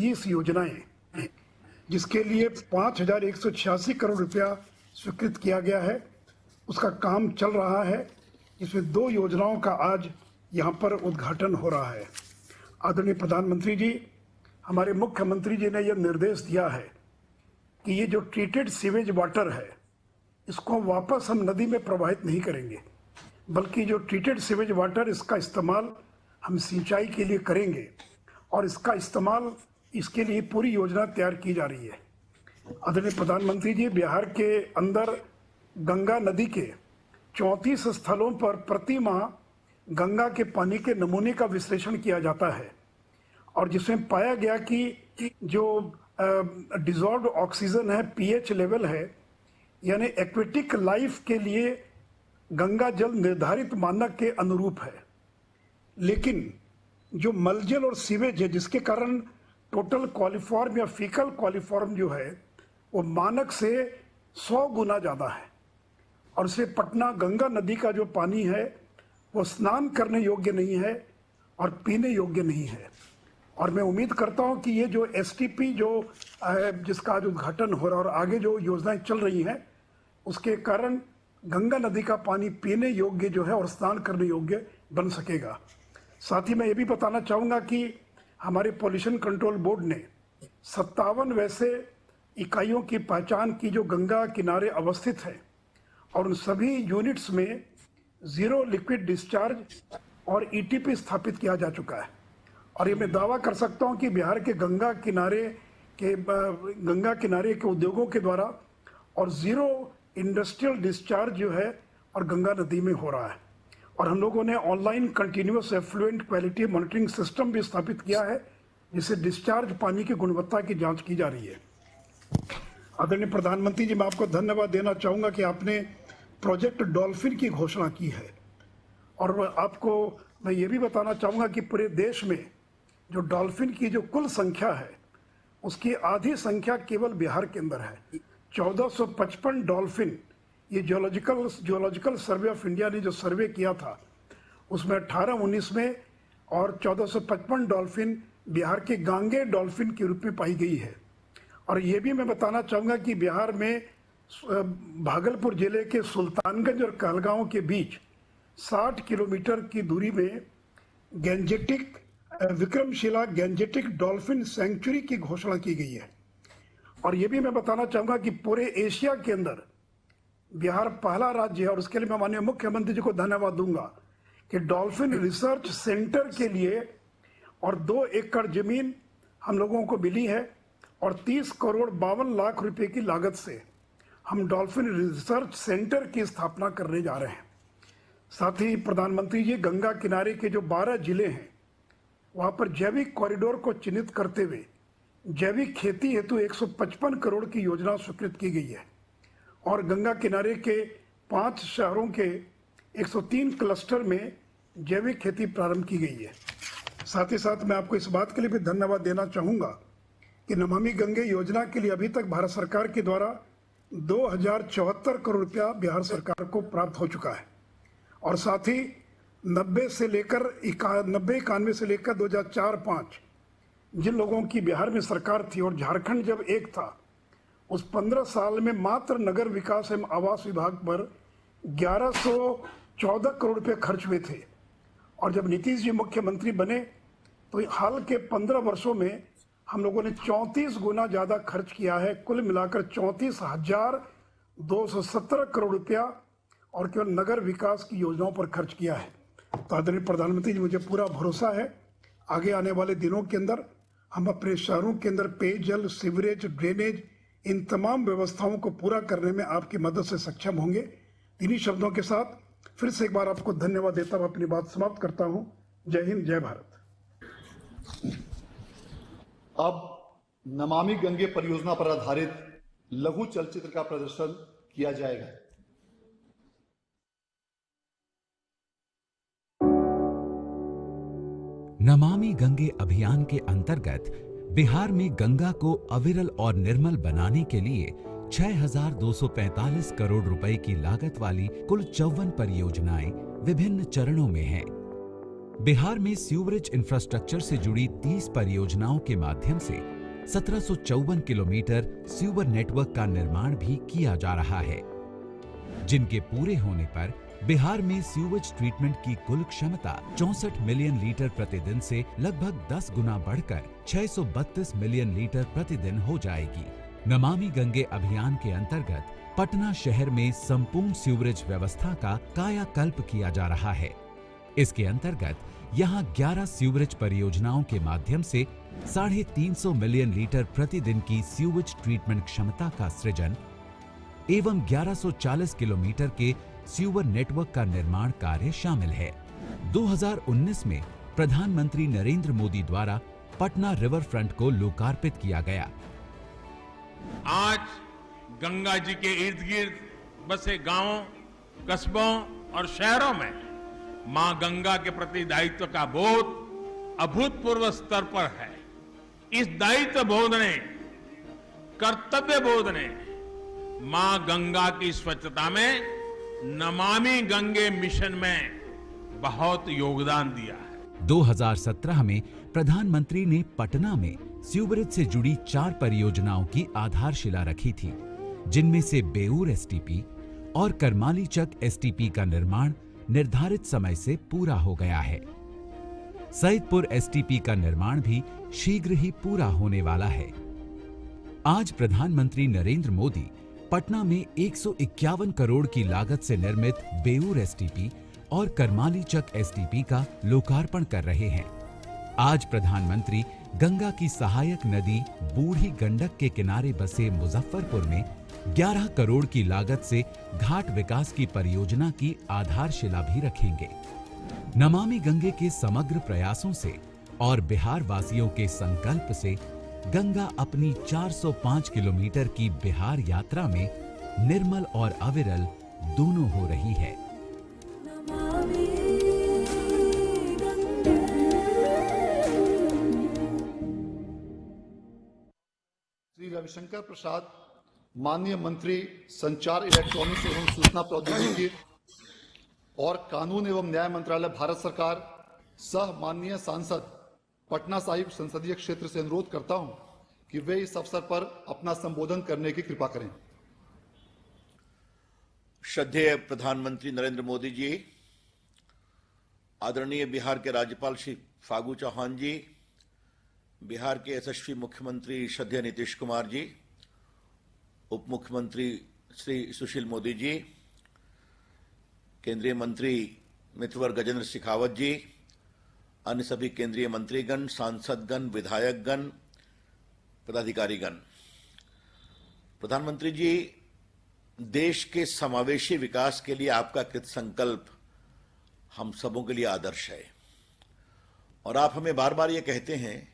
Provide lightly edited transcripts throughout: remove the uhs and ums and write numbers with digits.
30 योजनाएं, जिसके लिए 5,186 करोड़ रुपया स्वीकृत किया गया है, उसका काम चल रहा है। इसमें 2 योजनाओं का आज यहाँ पर उद्घाटन हो रहा है। आदरणीय प्रधानमंत्री जी, हमारे मुख्यमंत्री जी ने यह निर्देश दिया है कि ये जो ट्रीटेड सीवेज वाटर है, इसको वापस हम नदी में प्रवाहित नहीं करेंगे, बल्कि जो ट्रीटेड सीवेज वाटर, इसका इस्तेमाल हम सिंचाई के लिए करेंगे और इसका इस्तेमाल, इसके लिए पूरी योजना तैयार की जा रही है। आदरणीय प्रधानमंत्री जी, बिहार के अंदर गंगा नदी के 34 स्थलों पर प्रति माह गंगा के पानी के नमूने का विश्लेषण किया जाता है और जिसमें पाया गया कि जो डिजॉल्व्ड ऑक्सीजन है, पीएच लेवल है, यानी एक्वेटिक लाइफ के लिए गंगा जल निर्धारित मानक के अनुरूप है। लेकिन जो मलजल और सीवेज है, जिसके कारण टोटल कॉलीफॉर्म या फीकल कॉलीफॉर्म जो है वो मानक से 100 गुना ज़्यादा है और इससे पटना गंगा नदी का जो पानी है वो स्नान करने योग्य नहीं है और पीने योग्य नहीं है। और मैं उम्मीद करता हूं कि ये जो एसटीपी जो जिसका आज उद्घाटन हो रहा है और आगे जो योजनाएं चल रही हैं, उसके कारण गंगा नदी का पानी पीने योग्य जो है और स्नान करने योग्य बन सकेगा। साथ ही मैं ये भी बताना चाहूँगा कि हमारे पॉल्यूशन कंट्रोल बोर्ड ने 57 वैसे इकाइयों की पहचान की जो गंगा किनारे अवस्थित है और उन सभी यूनिट्स में ज़ीरो लिक्विड डिस्चार्ज और ईटीपी स्थापित किया जा चुका है। और ये मैं दावा कर सकता हूँ कि बिहार के गंगा किनारे के उद्योगों के द्वारा और ज़ीरो इंडस्ट्रियल डिस्चार्ज जो है और गंगा नदी में हो रहा है। और हम लोगों ने online continuous effluent quality monitoring system भी स्थापित किया है, जिससे डिस्चार्ज पानी की गुणवत्ता की जांच की जा रही है। आदरणीय प्रधानमंत्री जी, मैं आपको धन्यवाद देना चाहूँगा कि आपने प्रोजेक्ट डॉल्फिन की घोषणा की है और आपको मैं ये भी बताना चाहूँगा कि पूरे देश में जो डॉल्फिन की जो कुल संख्या है, उसकी आधी संख्या केवल बिहार के अंदर है। 1455 डॉल्फिन, ये जियोलॉजिकल सर्वे ऑफ इंडिया ने जो सर्वे किया था उसमें 18-19 में और 1455 डॉल्फिन बिहार के गांगे डॉल्फिन के रूप में पाई गई है। और ये भी मैं बताना चाहूँगा कि बिहार में भागलपुर जिले के सुल्तानगंज और कहलगांव के बीच 60 किलोमीटर की दूरी में Gangetic Vikramshila Gangetic dolphin century की घोषणा की गई है। और ये भी मैं बताना चाहूँगा कि पूरे एशिया के अंदर बिहार पहला राज्य है और उसके लिए मैं माननीय मुख्यमंत्री जी को धन्यवाद दूंगा कि डॉल्फिन रिसर्च सेंटर के लिए और 2 एकड़ जमीन हम लोगों को मिली है और 30 करोड़ 52 लाख रुपए की लागत से हम डॉल्फिन रिसर्च सेंटर की स्थापना करने जा रहे हैं। साथ ही प्रधानमंत्री जी, गंगा किनारे के जो 12 जिले हैं वहाँ पर जैविक कॉरिडोर को चिन्हित करते हुए जैविक खेती हेतु 155 करोड़ की योजना स्वीकृत की गई है और गंगा किनारे के 5 शहरों के 103 क्लस्टर में जैविक खेती प्रारंभ की गई है। साथ ही साथ मैं आपको इस बात के लिए भी धन्यवाद देना चाहूँगा कि नमामि गंगे योजना के लिए अभी तक भारत सरकार के द्वारा 2074 करोड़ रुपया बिहार सरकार को प्राप्त हो चुका है और साथ ही 91 से लेकर 2004-05 जिन लोगों की बिहार में सरकार थी और झारखंड जब एक था, उस 15 साल में मात्र नगर विकास एवं आवास विभाग पर 1114 करोड़ रुपए खर्च हुए थे और जब नीतीश जी मुख्यमंत्री बने तो हाल के 15 वर्षों में हम लोगों ने 34 गुना ज़्यादा खर्च किया है। कुल मिलाकर 34,217 करोड़ रुपया और केवल नगर विकास की योजनाओं पर खर्च किया है। तो आदरणीय प्रधानमंत्री जी, मुझे पूरा भरोसा है आगे आने वाले दिनों के अंदर हम अपने शहरों के अंदर पेयजल, सीवरेज, ड्रेनेज, इन तमाम व्यवस्थाओं को पूरा करने में आपकी मदद से सक्षम होंगे। इन्हीं शब्दों के साथ फिर से एक बार आपको धन्यवाद देता हुआ अपनी बात समाप्त करता हूँ। जय हिंद, जय भारत। अब नमामि गंगे परियोजना पर आधारित लघु चलचित्र का प्रदर्शन किया जाएगा। नमामि गंगे अभियान के अंतर्गत बिहार में गंगा को अविरल और निर्मल बनाने के लिए 6,245 करोड़ रुपए की लागत वाली कुल 54 परियोजनाएं विभिन्न चरणों में हैं। बिहार में सीवरेज इंफ्रास्ट्रक्चर से जुड़ी 30 परियोजनाओं के माध्यम से 1754 किलोमीटर सीवर नेटवर्क का निर्माण भी किया जा रहा है, जिनके पूरे होने पर बिहार में सीवेज ट्रीटमेंट की कुल क्षमता 64 मिलियन लीटर प्रतिदिन से लगभग 10 गुना बढ़कर 632 मिलियन लीटर प्रतिदिन हो जाएगी। नमामि गंगे अभियान के अंतर्गत पटना शहर में संपूर्ण सीवरेज व्यवस्था का कायाकल्प किया जा रहा है। इसके अंतर्गत यहां 11 सीवरेज परियोजनाओं के माध्यम से 350 मिलियन लीटर प्रतिदिन की सीवेज ट्रीटमेंट क्षमता का सृजन एवं 1140 किलोमीटर के सीवर नेटवर्क का निर्माण कार्य शामिल है। 2019 में प्रधानमंत्री नरेंद्र मोदी द्वारा पटना रिवर फ्रंट को लोकार्पित किया गया। आज गंगा जी के इर्द गिर्द बसे गांवों, कस्बों और शहरों में मां गंगा के प्रति दायित्व का बोध अभूतपूर्व स्तर पर है। इस दायित्व बोध ने, कर्तव्य बोध ने मां गंगा की स्वच्छता में नमामि गंगे मिशन में बहुत योगदान दिया है। 2017 में प्रधानमंत्री ने पटना में सीवरेज से जुड़ी 4 परियोजनाओं की आधारशिला रखी थी, जिनमें से बेऊर एसटीपी और करमालीचक एसटीपी का निर्माण निर्धारित समय से पूरा हो गया है। सईदपुर एसटीपी का निर्माण भी शीघ्र ही पूरा होने वाला है। आज प्रधानमंत्री नरेंद्र मोदी पटना में 151 करोड़ की लागत से निर्मित बेऊर एसटीपी और करमालीचक एसटीपी का लोकार्पण कर रहे हैं। आज प्रधानमंत्री गंगा की सहायक नदी बूढ़ी गंडक के किनारे बसे मुजफ्फरपुर में 11 करोड़ की लागत से घाट विकास की परियोजना की आधारशिला भी रखेंगे। नमामि गंगे के समग्र प्रयासों से और बिहार वासियों के संकल्प से गंगा अपनी 405 किलोमीटर की बिहार यात्रा में निर्मल और अविरल दोनों हो रही है। श्री रविशंकर प्रसाद, माननीय मंत्री संचार, इलेक्ट्रॉनिक्स एवं सूचना प्रौद्योगिकी और कानून एवं न्याय मंत्रालय, भारत सरकार, सह माननीय सांसद पटना साहिब संसदीय क्षेत्र से अनुरोध करता हूं कि वे इस अवसर पर अपना संबोधन करने की कृपा करें। श्रद्धेय प्रधानमंत्री नरेंद्र मोदी जी, आदरणीय बिहार के राज्यपाल श्री फागू चौहान जी, बिहार के यशस्वी मुख्यमंत्री श्रद्धेय नीतीश कुमार जी, उप मुख्यमंत्री श्री सुशील मोदी जी, केंद्रीय मंत्री मित्रवर गजेंद्र शेखावत जी, अन्य सभी केंद्रीय मंत्रीगण, सांसदगण, विधायकगण, पदाधिकारीगण। प्रधानमंत्री जी, देश के समावेशी विकास के लिए आपका कृत संकल्प हम सबों के लिए आदर्श है और आप हमें बार बार ये कहते हैं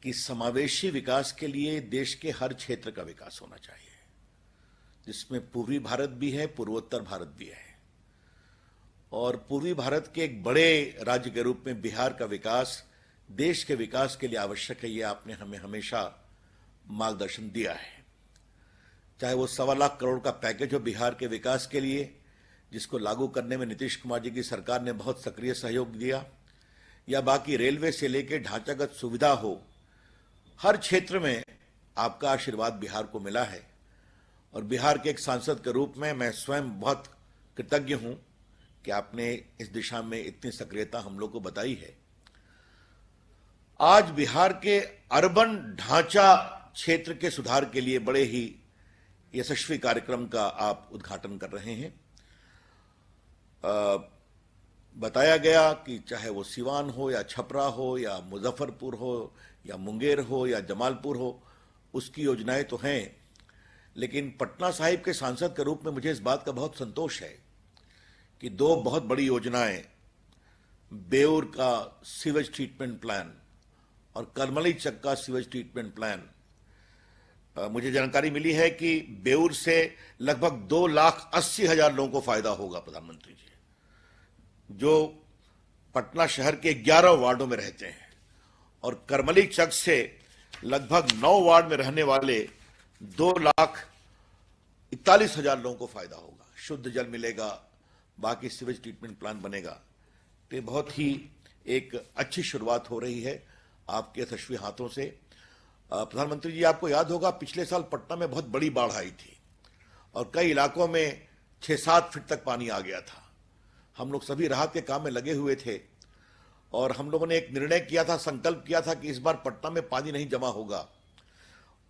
कि समावेशी विकास के लिए देश के हर क्षेत्र का विकास होना चाहिए, जिसमें पूर्वी भारत भी है, पूर्वोत्तर भारत भी है। और पूर्वी भारत के एक बड़े राज्य के रूप में बिहार का विकास देश के विकास के लिए आवश्यक है, ये आपने हमें हमेशा मार्गदर्शन दिया है। चाहे वो 1.25 लाख करोड़ का पैकेज हो बिहार के विकास के लिए, जिसको लागू करने में नीतीश कुमार जी की सरकार ने बहुत सक्रिय सहयोग दिया, या बाकी रेलवे से लेकर ढांचागत सुविधा हो, हर क्षेत्र में आपका आशीर्वाद बिहार को मिला है। और बिहार के एक सांसद के रूप में मैं स्वयं बहुत कृतज्ञ हूं कि आपने इस दिशा में इतनी सक्रियता हम लोग को बताई है। आज बिहार के अर्बन ढांचा क्षेत्र के सुधार के लिए बड़े ही यशस्वी कार्यक्रम का आप उद्घाटन कर रहे हैं। बताया गया कि चाहे वो सिवान हो या छपरा हो या मुजफ्फरपुर हो या मुंगेर हो या जमालपुर हो, उसकी योजनाएं तो हैं, लेकिन पटना साहिब के सांसद के रूप में मुझे इस बात का बहुत संतोष है कि 2 बहुत बड़ी योजनाएं, बेऊर का सीवेज ट्रीटमेंट प्लान और करमलीचक का सीवेज ट्रीटमेंट प्लान, मुझे जानकारी मिली है कि बेऊर से लगभग 2,80,000 लोगों को फायदा होगा। प्रधानमंत्री जी, जो पटना शहर के 11 वार्डों में रहते हैं, और करमलीचक से लगभग 9 वार्ड में रहने वाले 2,41,000 लोगों को फायदा होगा। शुद्ध जल मिलेगा, बाकी सीवेज ट्रीटमेंट प्लान बनेगा। तो बहुत ही एक अच्छी शुरुआत हो रही है आपके यशस्वी हाथों से। प्रधानमंत्री जी, आपको याद होगा पिछले साल पटना में बहुत बड़ी बाढ़ आई थी और कई इलाकों में 6-7 फीट तक पानी आ गया था। हम लोग सभी राहत के काम में लगे हुए थे और हम लोगों ने एक निर्णय किया था, संकल्प किया था कि इस बार पटना में पानी नहीं जमा होगा।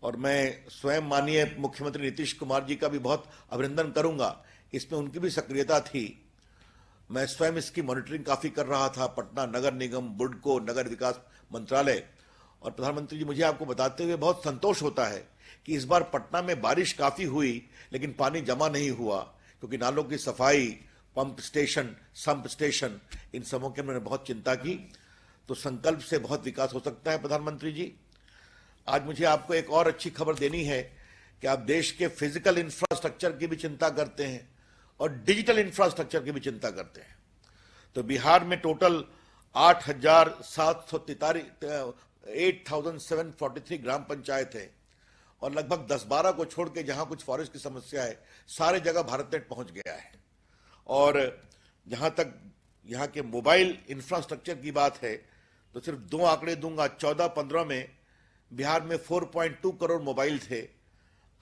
और मैं स्वयं माननीय मुख्यमंत्री नीतीश कुमार जी का भी बहुत अभिनंदन करूंगा, इसमें उनकी भी सक्रियता थी। मैं स्वयं इसकी मॉनिटरिंग काफी कर रहा था, पटना नगर निगम, बुडको, नगर विकास मंत्रालय। और प्रधानमंत्री जी, मुझे आपको बताते हुए बहुत संतोष होता है कि इस बार पटना में बारिश काफी हुई लेकिन पानी जमा नहीं हुआ, क्योंकि नालों की सफाई, पंप स्टेशन, संप स्टेशन, इन सबों की मैंने बहुत चिंता की। तो संकल्प से बहुत विकास हो सकता है। प्रधानमंत्री जी, आज मुझे आपको एक और अच्छी खबर देनी है कि आप देश के फिजिकल इंफ्रास्ट्रक्चर की भी चिंता करते हैं और डिजिटल इंफ्रास्ट्रक्चर की भी चिंता करते हैं। तो बिहार में टोटल 8,743 ग्राम पंचायत है और लगभग 10-12 को छोड़ के जहां कुछ फॉरेस्ट की समस्या है, सारे जगह भारत नेट पहुंच गया है। और जहां तक यहां के मोबाइल इंफ्रास्ट्रक्चर की बात है तो सिर्फ 2 आंकड़े दूंगा। 14-15 में बिहार में 4.2 करोड़ मोबाइल थे,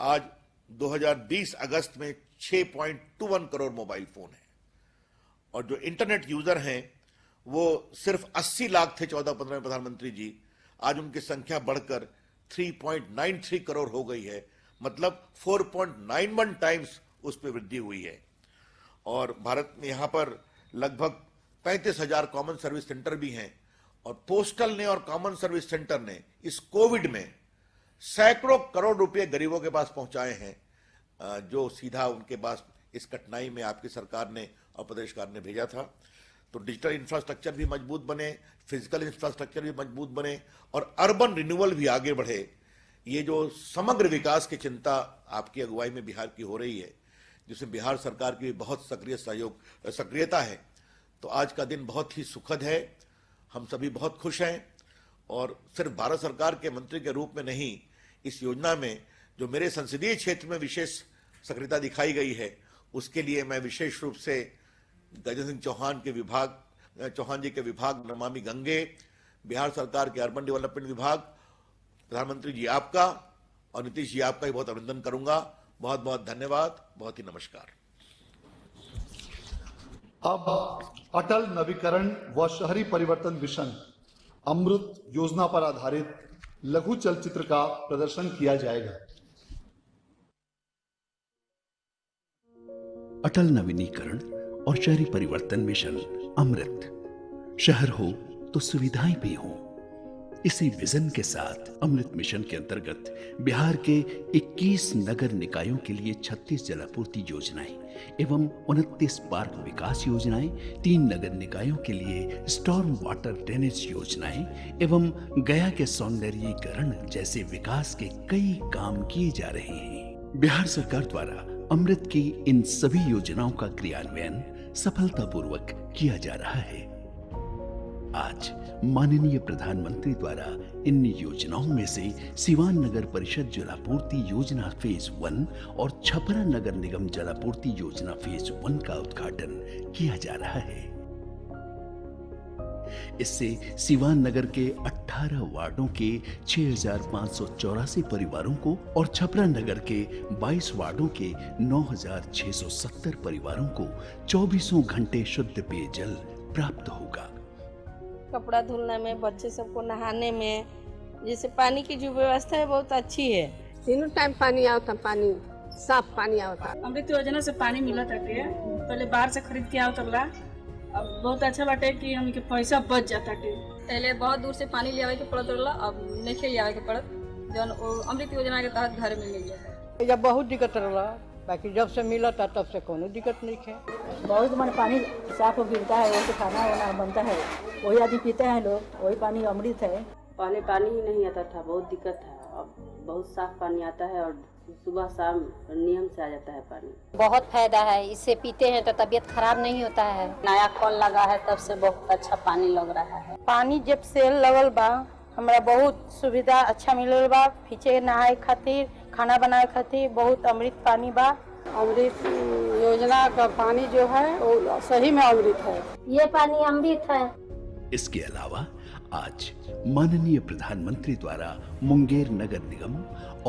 आज 2020 अगस्त में 6.21 करोड़ मोबाइल फोन है। और जो इंटरनेट यूजर हैं वो सिर्फ 80 लाख थे 14-15 में प्रधानमंत्री जी, आज उनकी संख्या बढ़कर 3.93 करोड़ हो गई है, मतलब 4.91 टाइम्स उस पर वृद्धि हुई है। और भारत में यहां पर लगभग 35,000 कॉमन सर्विस सेंटर भी हैं और पोस्टल ने और कॉमन सर्विस सेंटर ने इस कोविड में सैकड़ों करोड़ रुपए गरीबों के पास पहुंचाए हैं, जो सीधा उनके पास इस कठिनाई में आपकी सरकार ने और प्रदेश सरकार ने भेजा था। तो डिजिटल इंफ्रास्ट्रक्चर भी मजबूत बने, फिजिकल इंफ्रास्ट्रक्चर भी मजबूत बने और अर्बन रिन्यूअल भी आगे बढ़े। ये जो समग्र विकास की चिंता आपकी अगुवाई में बिहार की हो रही है, जिसमें बिहार सरकार की बहुत सक्रियता है, तो आज का दिन बहुत ही सुखद है। हम सभी बहुत खुश हैं और सिर्फ भारत सरकार के मंत्री के रूप में नहीं, इस योजना में जो मेरे संसदीय क्षेत्र में विशेष सक्रियता दिखाई गई है, उसके लिए मैं विशेष रूप से गजेंद्र सिंह चौहान जी के विभाग नमामि गंगे, बिहार सरकार के अर्बन डेवलपमेंट विभाग, प्रधानमंत्री जी आपका और नीतीश जी आपका ही बहुत अभिनंदन करूंगा। बहुत बहुत धन्यवाद, बहुत ही नमस्कार। अब अटल नवीकरण व शहरी परिवर्तन मिशन अमृत योजना पर आधारित लघु चलचित्र का प्रदर्शन किया जाएगा। अटल नवीनीकरण और शहरी परिवर्तन मिशन अमृत। शहर हो तो सुविधाएं भी हो। इसी विजन के साथ अमृत मिशन के अंतर्गत बिहार के 21 नगर निकायों के लिए 36 जलापूर्ति योजनाएं एवं 29 पार्क विकास योजनाएं, 3 नगर निकायों के लिए स्टॉर्म वाटर ड्रेनेज योजनाएं एवं गया के सौंदर्यीकरण जैसे विकास के कई काम किए जा रहे हैं। बिहार सरकार द्वारा अमृत की इन सभी योजनाओं का क्रियान्वयन सफलतापूर्वक किया जा रहा है। आज माननीय प्रधानमंत्री द्वारा इन योजनाओं में से सिवान नगर परिषद जलापूर्ति योजना फेज 1 और छपरा नगर निगम जलापूर्ति योजना फेज 1 का उद्घाटन किया जा रहा है। इससे सिवान नगर के 18 वार्डों के 6,584 परिवारों को और छपरा नगर के 22 वार्डों के 9,670 परिवारों को 24 घंटे शुद्ध पेयजल प्राप्त होगा। कपड़ा धुलने में, बच्चे सबको नहाने में, जैसे पानी की जो व्यवस्था है बहुत अच्छी है। तीनों टाइम पानी आता, पानी साफ पानी आता। अमृत योजना से पानी मिला करती है, पहले बाहर से खरीद के आवत रहा। अब बहुत अच्छा बाटे कि हमके पैसा बच जाता है। पहले बहुत दूर से पानी ले आवे के पड़त रहा, अब नहीं ले आवे के पड़त, जौन अमृत योजना के तहत घर में मिल जाता। जब बहुत दिक्कत रहा, बाकी जब से मिला था तब से कोनो दिक्कत नहीं है। बहुत मन पानी साफ गिरता है, वही खाना वाना बनता है, वही आदमी पीते हैं लोग, वही पानी अमृत है। पहले पानी ही नहीं आता था, बहुत दिक्कत था। अब बहुत साफ पानी आता है और सुबह शाम नियम से आ जाता है पानी। बहुत फायदा है, इससे पीते हैं तो तबीयत खराब नहीं होता है। नया कल लगा है तब से बहुत अच्छा पानी लग रहा है। पानी जब से लगल बा हमरा बहुत सुविधा अच्छा मिलल बा। पीछे नहाए खातिर, खाना बनाए खातिर बहुत अमृत पानी बा। अमृत योजना का पानी जो है वो सही में अमृत है। ये पानी अमृत है। इसके अलावा आज माननीय प्रधानमंत्री द्वारा मुंगेर नगर निगम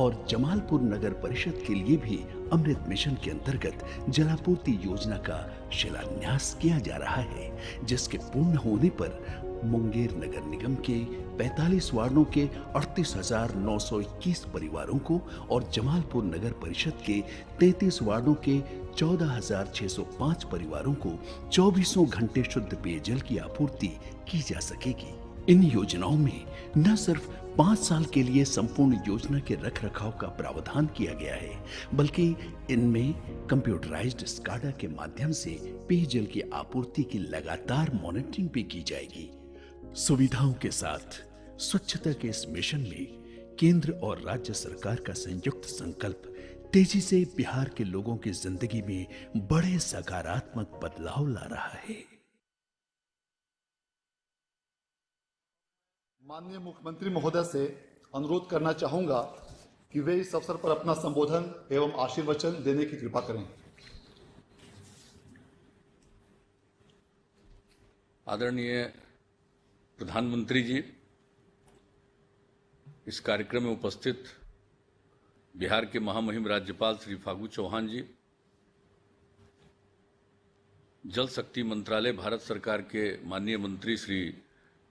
और जमालपुर नगर परिषद के लिए भी अमृत मिशन के अंतर्गत जलापूर्ति योजना का शिलान्यास किया जा रहा है, जिसके पूर्ण होने पर मुंगेर नगर निगम के 45 वार्डों के 38,921 परिवारों को और जमालपुर नगर परिषद के 33 वार्डों के 14,605 परिवारों को 24 घंटे शुद्ध पेयजल की आपूर्ति की जा सकेगी। इन योजनाओं में न सिर्फ 5 साल के लिए संपूर्ण योजना के रखरखाव का प्रावधान किया गया है, बल्कि इनमें कंप्यूटराइज्ड स्काडा के माध्यम से पेयजल की आपूर्ति की लगातार मॉनिटरिंग भी की जाएगी। सुविधाओं के साथ स्वच्छता के इस मिशन में केंद्र और राज्य सरकार का संयुक्त संकल्प तेजी से बिहार के लोगों की जिंदगी में बड़े सकारात्मक बदलाव ला रहा है। माननीय मुख्यमंत्री महोदय से अनुरोध करना चाहूंगा कि वे इस अवसर पर अपना संबोधन एवं आशीर्वचन देने की कृपा करें। आदरणीय प्रधानमंत्री जी, इस कार्यक्रम में उपस्थित बिहार के महामहिम राज्यपाल श्री फागू चौहान जी, जल शक्ति मंत्रालय भारत सरकार के माननीय मंत्री श्री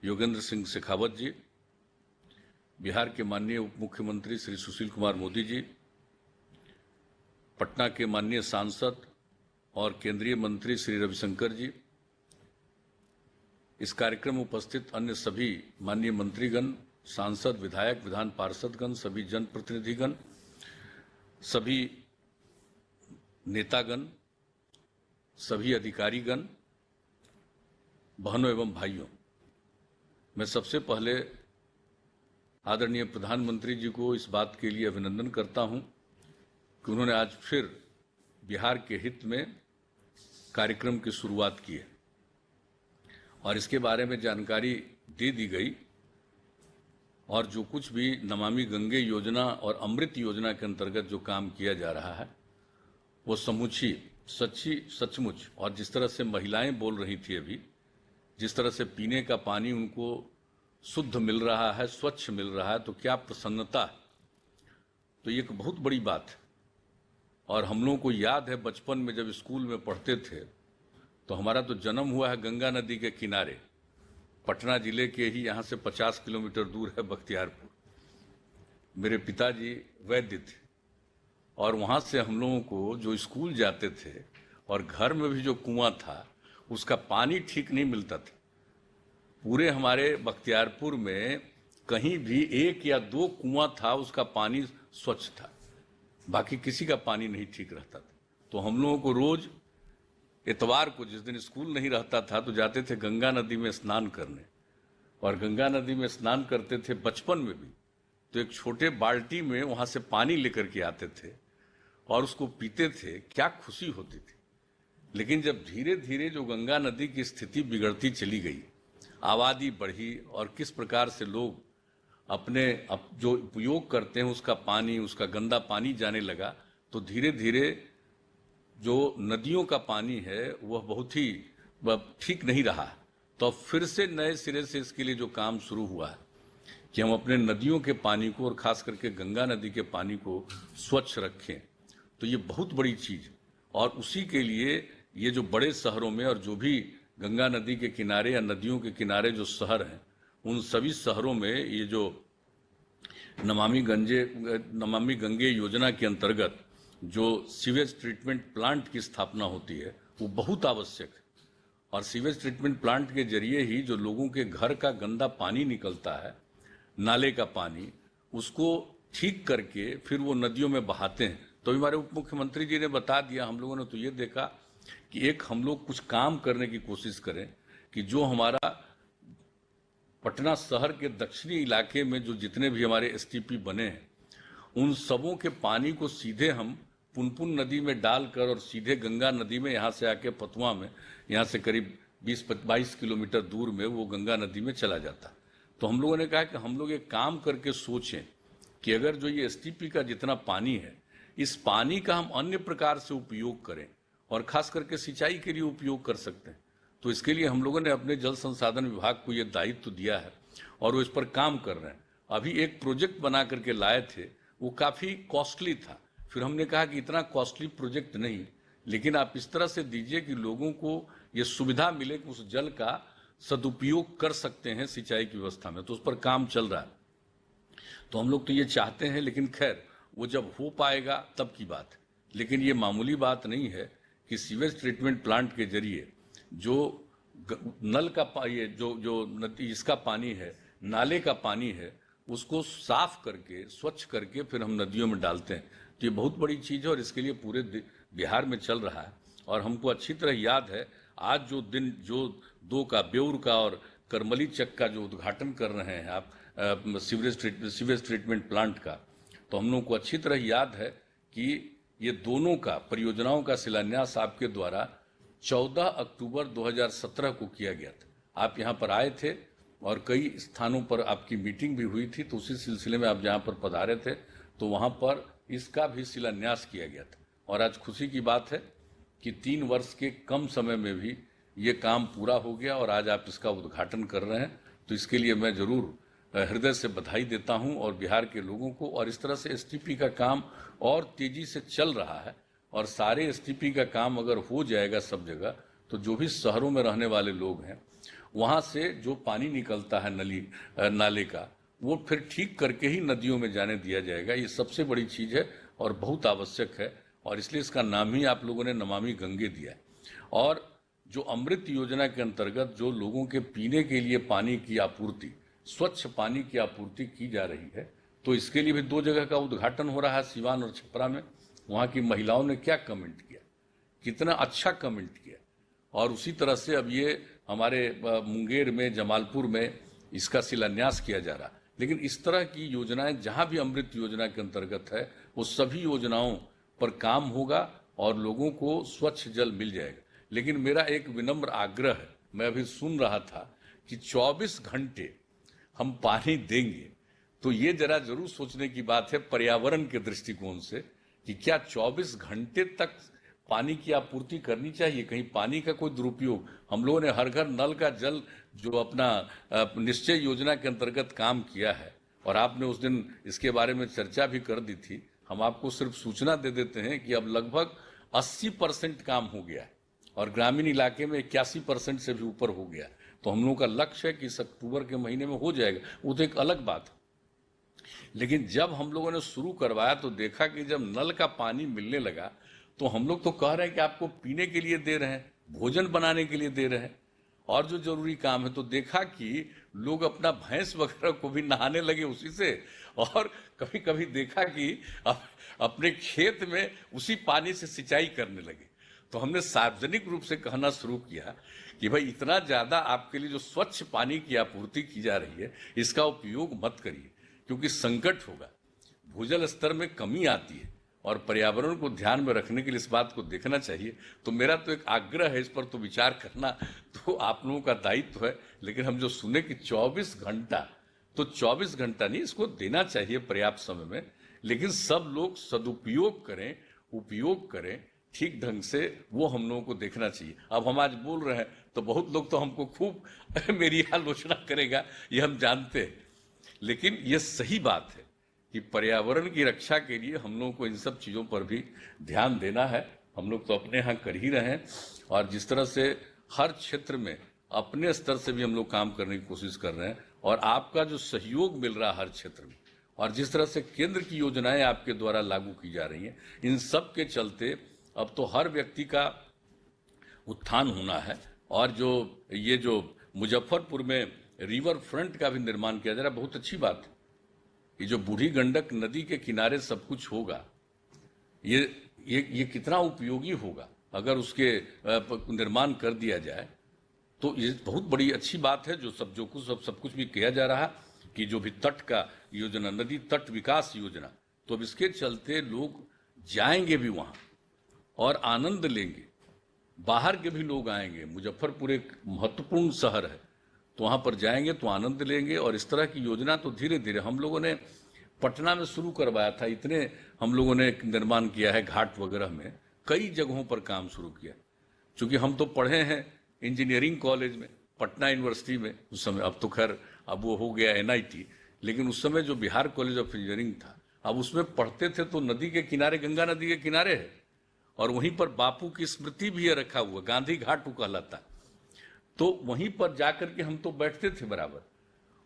योगेंद्र सिंह शेखावत जी, बिहार के माननीय उप मुख्यमंत्री श्री सुशील कुमार मोदी जी, पटना के माननीय सांसद और केंद्रीय मंत्री श्री रविशंकर जी, इस कार्यक्रम में उपस्थित अन्य सभी माननीय मंत्रीगण, सांसद, विधायक, विधान पार्षदगण, सभी जनप्रतिनिधिगण, सभी नेतागण, सभी अधिकारीगण, बहनों एवं भाइयों, मैं सबसे पहले आदरणीय प्रधानमंत्री जी को इस बात के लिए अभिनंदन करता हूं कि उन्होंने आज फिर बिहार के हित में कार्यक्रम की शुरुआत की है और इसके बारे में जानकारी दे दी गई और जो कुछ भी नमामि गंगे योजना और अमृत योजना के अंतर्गत जो काम किया जा रहा है वो सचमुच और जिस तरह से महिलाएं बोल रही थी अभी, जिस तरह से पीने का पानी उनको शुद्ध मिल रहा है, स्वच्छ मिल रहा है, तो क्या प्रसन्नता। तो ये एक बहुत बड़ी बात है। और हम लोगों को याद है बचपन में जब स्कूल में पढ़ते थे तो हमारा तो जन्म हुआ है गंगा नदी के किनारे, पटना जिले के ही यहाँ से 50 किलोमीटर दूर है बख्तियारपुर। मेरे पिताजी वैद्य थे और वहाँ से हम लोगों को जो स्कूल जाते थे और घर में भी जो कुआं था उसका पानी ठीक नहीं मिलता था। पूरे हमारे बख्तियारपुर में कहीं भी 1 या 2 कुआं था, उसका पानी स्वच्छ था, बाकी किसी का पानी नहीं ठीक रहता था। तो हम लोगों को रोज इतवार को, जिस दिन स्कूल नहीं रहता था, तो जाते थे गंगा नदी में स्नान करने और गंगा नदी में स्नान करते थे बचपन में भी। तो एक छोटे बाल्टी में वहां से पानी लेकर के आते थे और उसको पीते थे, क्या खुशी होती थी। लेकिन जब धीरे धीरे जो गंगा नदी की स्थिति बिगड़ती चली गई, आबादी बढ़ी और किस प्रकार से लोग अपने जो उपयोग करते हैं उसका पानी, उसका गंदा पानी जाने लगा, तो धीरे धीरे जो नदियों का पानी है वह बहुत ही ठीक नहीं रहा। तो फिर से नए सिरे से इसके लिए जो काम शुरू हुआ है कि हम अपने नदियों के पानी को और खास करके गंगा नदी के पानी को स्वच्छ रखें, तो ये बहुत बड़ी चीज। और उसी के लिए ये जो बड़े शहरों में और जो भी गंगा नदी के किनारे या नदियों के किनारे जो शहर हैं, उन सभी शहरों में ये जो नमामि गंगे योजना के अंतर्गत जो सीवेज ट्रीटमेंट प्लांट की स्थापना होती है वो बहुत आवश्यक है। और सीवेज ट्रीटमेंट प्लांट के जरिए ही जो लोगों के घर का गंदा पानी निकलता है, नाले का पानी, उसको ठीक करके फिर वो नदियों में बहाते हैं। तो हमारे उप मुख्यमंत्री जी ने बता दिया, हम लोगों ने तो ये देखा कि एक हम लोग कुछ काम करने की कोशिश करें कि जो हमारा पटना शहर के दक्षिणी इलाके में जो जितने भी हमारे एसटीपी बने हैं, उन सबों के पानी को सीधे हम पुनपुन नदी में डालकर और सीधे गंगा नदी में यहाँ से आके फतुआ में, यहाँ से करीब 20-22 किलोमीटर दूर में वो गंगा नदी में चला जाता। तो हम लोगों ने कहा कि हम लोग एक काम करके सोचें कि अगर जो ये एसटीपी का जितना पानी है, इस पानी का हम अन्य प्रकार से उपयोग करें और खास करके सिंचाई के लिए उपयोग कर सकते हैं। तो इसके लिए हम लोगों ने अपने जल संसाधन विभाग को ये दायित्व दिया है और वो इस पर काम कर रहे हैं। अभी एक प्रोजेक्ट बना करके लाए थे, वो काफ़ी कॉस्टली था। फिर हमने कहा कि इतना कॉस्टली प्रोजेक्ट नहीं, लेकिन आप इस तरह से दीजिए कि लोगों को ये सुविधा मिले कि उस जल का सदुपयोग कर सकते हैं सिंचाई की व्यवस्था में। तो उस पर काम चल रहा है। तो हम लोग तो ये चाहते हैं, लेकिन खैर वो जब हो पाएगा तब की बात है। लेकिन ये मामूली बात नहीं है कि सीवेज ट्रीटमेंट प्लांट के जरिए जो नल का ये जो नदी इसका पानी है, नाले का पानी है, उसको साफ करके स्वच्छ करके फिर हम नदियों में डालते हैं। तो ये बहुत बड़ी चीज़ है और इसके लिए पूरे बिहार में चल रहा है। और हमको अच्छी तरह याद है आज जो दिन जो 2 का बेउर का और करमली चक का जो उद्घाटन कर रहे हैं आप सीवेज ट्रीटमेंट प्लांट का, तो हम लोग को अच्छी तरह याद है कि ये दोनों का परियोजनाओं का शिलान्यास आपके द्वारा 14 अक्टूबर 2017 को किया गया था। आप यहाँ पर आए थे और कई स्थानों पर आपकी मीटिंग भी हुई थी। तो उसी सिलसिले में आप जहाँ पर पधारे थे तो वहाँ पर इसका भी शिलान्यास किया गया था। और आज खुशी की बात है कि 3 वर्ष के कम समय में भी ये काम पूरा हो गया और आज आप इसका उद्घाटन कर रहे हैं। तो इसके लिए मैं ज़रूर हृदय से बधाई देता हूं और बिहार के लोगों को। और इस तरह से एसटीपी का काम और तेजी से चल रहा है और सारे एसटीपी का काम अगर हो जाएगा सब जगह, तो जो भी शहरों में रहने वाले लोग हैं वहां से जो पानी निकलता है नाले का, वो फिर ठीक करके ही नदियों में जाने दिया जाएगा। ये सबसे बड़ी चीज़ है और बहुत आवश्यक है और इसलिए इसका नाम ही आप लोगों ने नमामि गंगे दिया है। और जो अमृत योजना के अंतर्गत जो लोगों के पीने के लिए पानी की आपूर्ति, स्वच्छ पानी की आपूर्ति की जा रही है, तो इसके लिए भी 2 जगह का उद्घाटन हो रहा है, सिवान और छपरा में। वहाँ की महिलाओं ने क्या कमेंट किया, कितना अच्छा कमेंट किया। और उसी तरह से अब ये हमारे मुंगेर में, जमालपुर में इसका शिलान्यास किया जा रहा है। लेकिन इस तरह की योजनाएं जहाँ भी अमृत योजना के अंतर्गत है, वो सभी योजनाओं पर काम होगा और लोगों को स्वच्छ जल मिल जाएगा। लेकिन मेरा एक विनम्र आग्रह है, मैं अभी सुन रहा था कि 24 घंटे हम पानी देंगे, तो ये जरा जरूर सोचने की बात है पर्यावरण के दृष्टिकोण से कि क्या 24 घंटे तक पानी की आपूर्ति करनी चाहिए। कहीं पानी का कोई दुरुपयोग। हम लोगों ने हर घर नल का जल जो अपना निश्चय योजना के अंतर्गत काम किया है और आपने उस दिन इसके बारे में चर्चा भी कर दी थी। हम आपको सिर्फ सूचना दे देते हैं कि अब लगभग 80% काम हो गया है और ग्रामीण इलाके में 81% से भी ऊपर हो गया। तो हम लोगों का लक्ष्य है कि इस अक्टूबर के महीने में हो जाएगा। वो तो एक अलग बात है। लेकिन जब हम लोगों ने शुरू करवाया तो देखा कि जब नल का पानी मिलने लगा तो हम लोग तो कह रहे हैं कि आपको पीने के लिए दे रहे हैं, भोजन बनाने के लिए दे रहे हैं और जो जरूरी काम है। तो देखा कि लोग अपना भैंस वगैरह को भी नहाने लगे उसी से, और कभी कभी देखा कि अपने खेत में उसी पानी से सिंचाई करने लगे। तो हमने सार्वजनिक रूप से कहना शुरू किया कि भाई इतना ज़्यादा आपके लिए जो स्वच्छ पानी की आपूर्ति की जा रही है, इसका उपयोग मत करिए, क्योंकि संकट होगा, भूजल स्तर में कमी आती है और पर्यावरण को ध्यान में रखने के लिए इस बात को देखना चाहिए। तो मेरा तो एक आग्रह है, इस पर तो विचार करना तो आप लोगों का दायित्व है। लेकिन हम जो सुने कि 24 घंटा, तो 24 घंटा नहीं, इसको देना चाहिए पर्याप्त समय में, लेकिन सब लोग सदुपयोग करें, उपयोग करें ठीक ढंग से, वो हम लोगों को देखना चाहिए। अब हम आज बोल रहे हैं तो बहुत लोग तो हमको खूब मेरी आलोचना करेगा, ये हम जानते हैं, लेकिन ये सही बात है कि पर्यावरण की रक्षा के लिए हम लोगों को इन सब चीज़ों पर भी ध्यान देना है। हम लोग तो अपने यहाँ कर ही रहे हैं और जिस तरह से हर क्षेत्र में अपने स्तर से भी हम लोग काम करने की कोशिश कर रहे हैं और आपका जो सहयोग मिल रहा है हर क्षेत्र में, और जिस तरह से केंद्र की योजनाएं आपके द्वारा लागू की जा रही हैं, इन सब के चलते अब तो हर व्यक्ति का उत्थान होना है। और जो मुजफ्फरपुर में रिवर फ्रंट का भी निर्माण किया जा रहा है, बहुत अच्छी बात है। ये जो बूढ़ी गंडक नदी के किनारे सब कुछ होगा, ये कितना उपयोगी होगा अगर उसके निर्माण कर दिया जाए, तो ये बहुत बड़ी अच्छी बात है। जो सब कुछ भी किया जा रहा कि जो भी तट का योजना, नदी तट विकास योजना, तो अब इसके चलते लोग जाएंगे भी वहाँ और आनंद लेंगे। बाहर के भी लोग आएंगे। मुजफ्फरपुर एक महत्वपूर्ण शहर है, तो वहाँ पर जाएंगे तो आनंद लेंगे। और इस तरह की योजना तो धीरे धीरे हम लोगों ने पटना में शुरू करवाया था, इतने हम लोगों ने निर्माण किया है, घाट वगैरह में कई जगहों पर काम शुरू किया। चूँकि हम तो पढ़े हैं इंजीनियरिंग कॉलेज में, पटना यूनिवर्सिटी में उस समय, अब तो खैर अब वो हो गया NIT, लेकिन उस समय जो बिहार कॉलेज ऑफ इंजीनियरिंग था, अब उसमें पढ़ते थे तो नदी के किनारे, गंगा नदी के किनारे है, और वहीं पर बापू की स्मृति भी है रखा हुआ, गांधी घाट वो कहलाता है। तो वहीं पर जाकर के हम तो बैठते थे बराबर।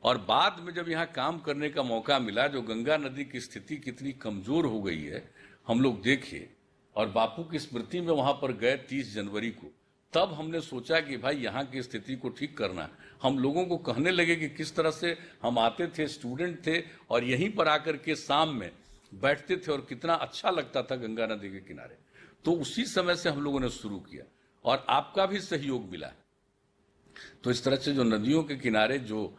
और बाद में जब यहाँ काम करने का मौका मिला, जो गंगा नदी की स्थिति कितनी कमजोर हो गई है हम लोग देखे, और बापू की स्मृति में वहां पर गए 30 जनवरी को, तब हमने सोचा कि भाई यहाँ की स्थिति को ठीक करना है। हम लोगों को कहने लगे कि किस तरह से हम आते थे, स्टूडेंट थे, और यहीं पर आकर के शाम में बैठते थे और कितना अच्छा लगता था गंगा नदी के किनारे। तो उसी समय से हम लोगों ने शुरू किया और आपका भी सहयोग मिला। तो इस तरह से जो नदियों के किनारे जो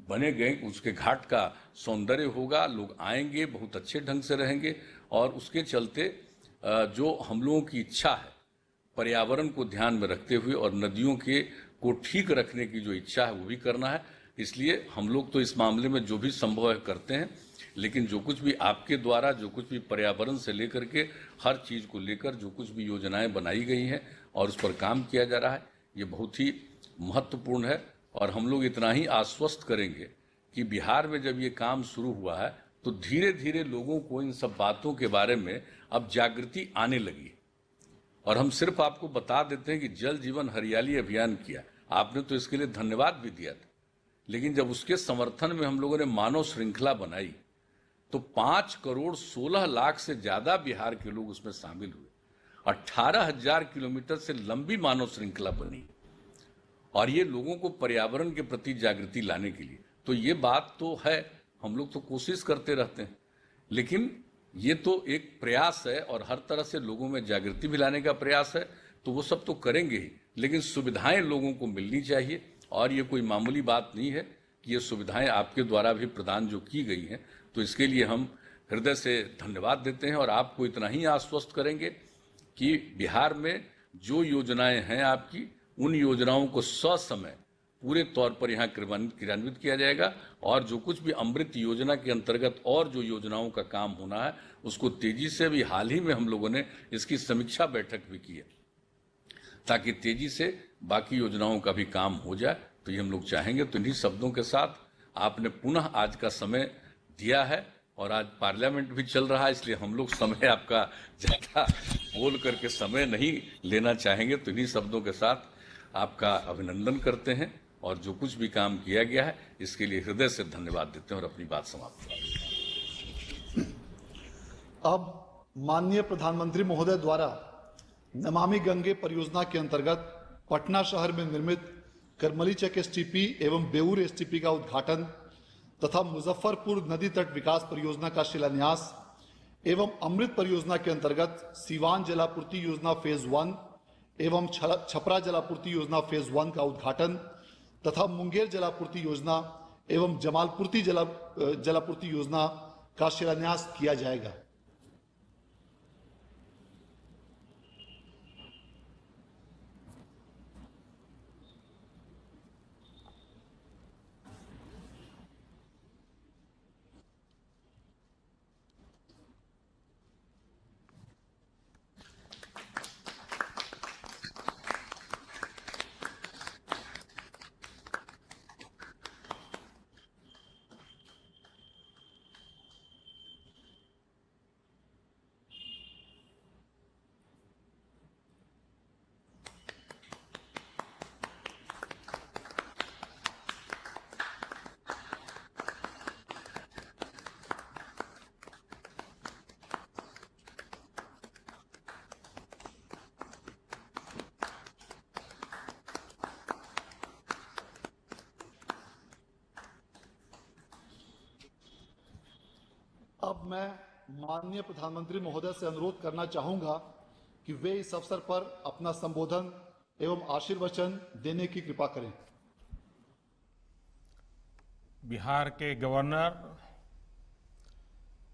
बने गए, उसके घाट का सौंदर्य होगा, लोग आएंगे, बहुत अच्छे ढंग से रहेंगे, और उसके चलते जो हम लोगों की इच्छा है पर्यावरण को ध्यान में रखते हुए और नदियों के को ठीक रखने की जो इच्छा है वो भी करना है। इसलिए हम लोग तो इस मामले में जो भी संभव है करते हैं, लेकिन जो कुछ भी आपके द्वारा, जो कुछ भी पर्यावरण से लेकर के हर चीज को लेकर जो कुछ भी योजनाएं बनाई गई हैं और उस पर काम किया जा रहा है, ये बहुत ही महत्वपूर्ण है। और हम लोग इतना ही आश्वस्त करेंगे कि बिहार में जब ये काम शुरू हुआ है तो धीरे धीरे लोगों को इन सब बातों के बारे में अब जागृति आने लगी। और हम सिर्फ आपको बता देते हैं कि जल जीवन हरियाली अभियान किया, आपने तो इसके लिए धन्यवाद भी दिया था, लेकिन जब उसके समर्थन में हम लोगों ने मानव श्रृंखला बनाई तो 5 करोड़ 16 लाख से ज्यादा बिहार के लोग उसमें शामिल हुए। 18,000 किलोमीटर से लंबी मानव श्रृंखला बनी, और ये लोगों को पर्यावरण के प्रति जागृति लाने के लिए। तो ये बात तो है, हम लोग तो कोशिश करते रहते हैं, लेकिन ये तो एक प्रयास है और हर तरह से लोगों में जागृति भी लाने का प्रयास है, तो वो सब तो करेंगे ही, लेकिन सुविधाएं लोगों को मिलनी चाहिए। और ये कोई मामूली बात नहीं है कि ये सुविधाएं आपके द्वारा भी प्रदान जो की गई हैं, तो इसके लिए हम हृदय से धन्यवाद देते हैं। और आपको इतना ही आश्वस्त करेंगे कि बिहार में जो योजनाएं हैं आपकी, उन योजनाओं को ससमय पूरे तौर पर यहाँ क्रियान्वित किया जाएगा, और जो कुछ भी अमृत योजना के अंतर्गत और जो योजनाओं का काम होना है उसको तेजी से, भी हाल ही में हम लोगों ने इसकी समीक्षा बैठक भी की है ताकि तेजी से बाकी योजनाओं का भी काम हो जाए। तो ये हम लोग चाहेंगे। तो इन्हीं शब्दों के साथ आपने पुनः आज का समय दिया है, और आज पार्लियामेंट भी चल रहा है, इसलिए हम लोग समय आपका ज्यादा बोल करके समय नहीं लेना चाहेंगे। तो इन्हीं शब्दों के साथ आपका अभिनंदन करते हैं, और जो कुछ भी काम किया गया है इसके लिए हृदय से धन्यवाद देते हैं और अपनी बात समाप्त करते हैं। अब माननीय प्रधानमंत्री महोदय द्वारा नमामि गंगे परियोजना के अंतर्गत पटना शहर में निर्मित करमलीचक STP एवं बेऊर STP का उद्घाटन तथा मुजफ्फरपुर नदी तट विकास परियोजना का शिलान्यास एवं अमृत परियोजना के अंतर्गत सीवान जलापूर्ति योजना फेज 1 एवं छपरा जलापूर्ति योजना फेज 1 का उद्घाटन तथा मुंगेर जलापूर्ति योजना एवं जमालपुर्ती जलापूर्ति योजना का शिलान्यास किया जाएगा। अब मैं माननीय प्रधानमंत्री महोदय से अनुरोध करना चाहूंगा कि वे इस अवसर पर अपना संबोधन एवं आशीर्वचन देने की कृपा करें। बिहार के गवर्नर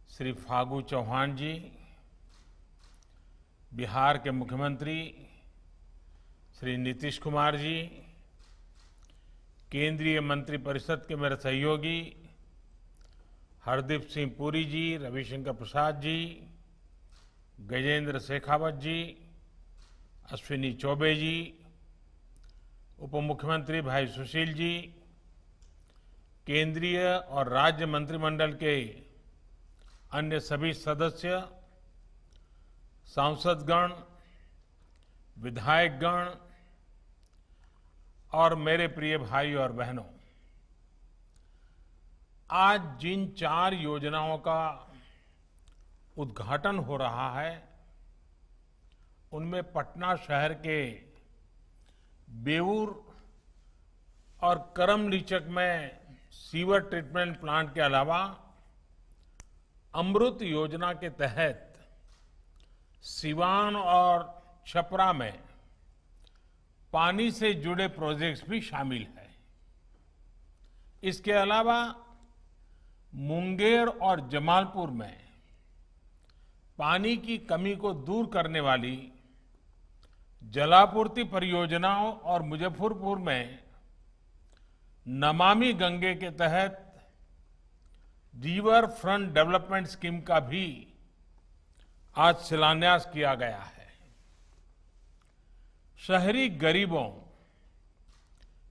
श्री फागू चौहान जी, बिहार के मुख्यमंत्री श्री नीतीश कुमार जी, केंद्रीय मंत्रिपरिषद के मेरे सहयोगी हरदीप सिंह पुरी जी, रविशंकर प्रसाद जी, गजेंद्र शेखावत जी, अश्विनी चौबे जी, उप मुख्यमंत्री भाई सुशील जी, केंद्रीय और राज्य मंत्रिमंडल के अन्य सभी सदस्य, सांसदगण, विधायकगण और मेरे प्रिय भाई और बहनों, आज जिन 4 योजनाओं का उद्घाटन हो रहा है, उनमें पटना शहर के बेऊर और करमलीचक में सीवर ट्रीटमेंट प्लांट के अलावा अमृत योजना के तहत सिवान और छपरा में पानी से जुड़े प्रोजेक्ट्स भी शामिल हैं। इसके अलावा मुंगेर और जमालपुर में पानी की कमी को दूर करने वाली जलापूर्ति परियोजनाओं और मुजफ्फरपुर में नमामि गंगे के तहत रिवर फ्रंट डेवलपमेंट स्कीम का भी आज शिलान्यास किया गया है। शहरी गरीबों,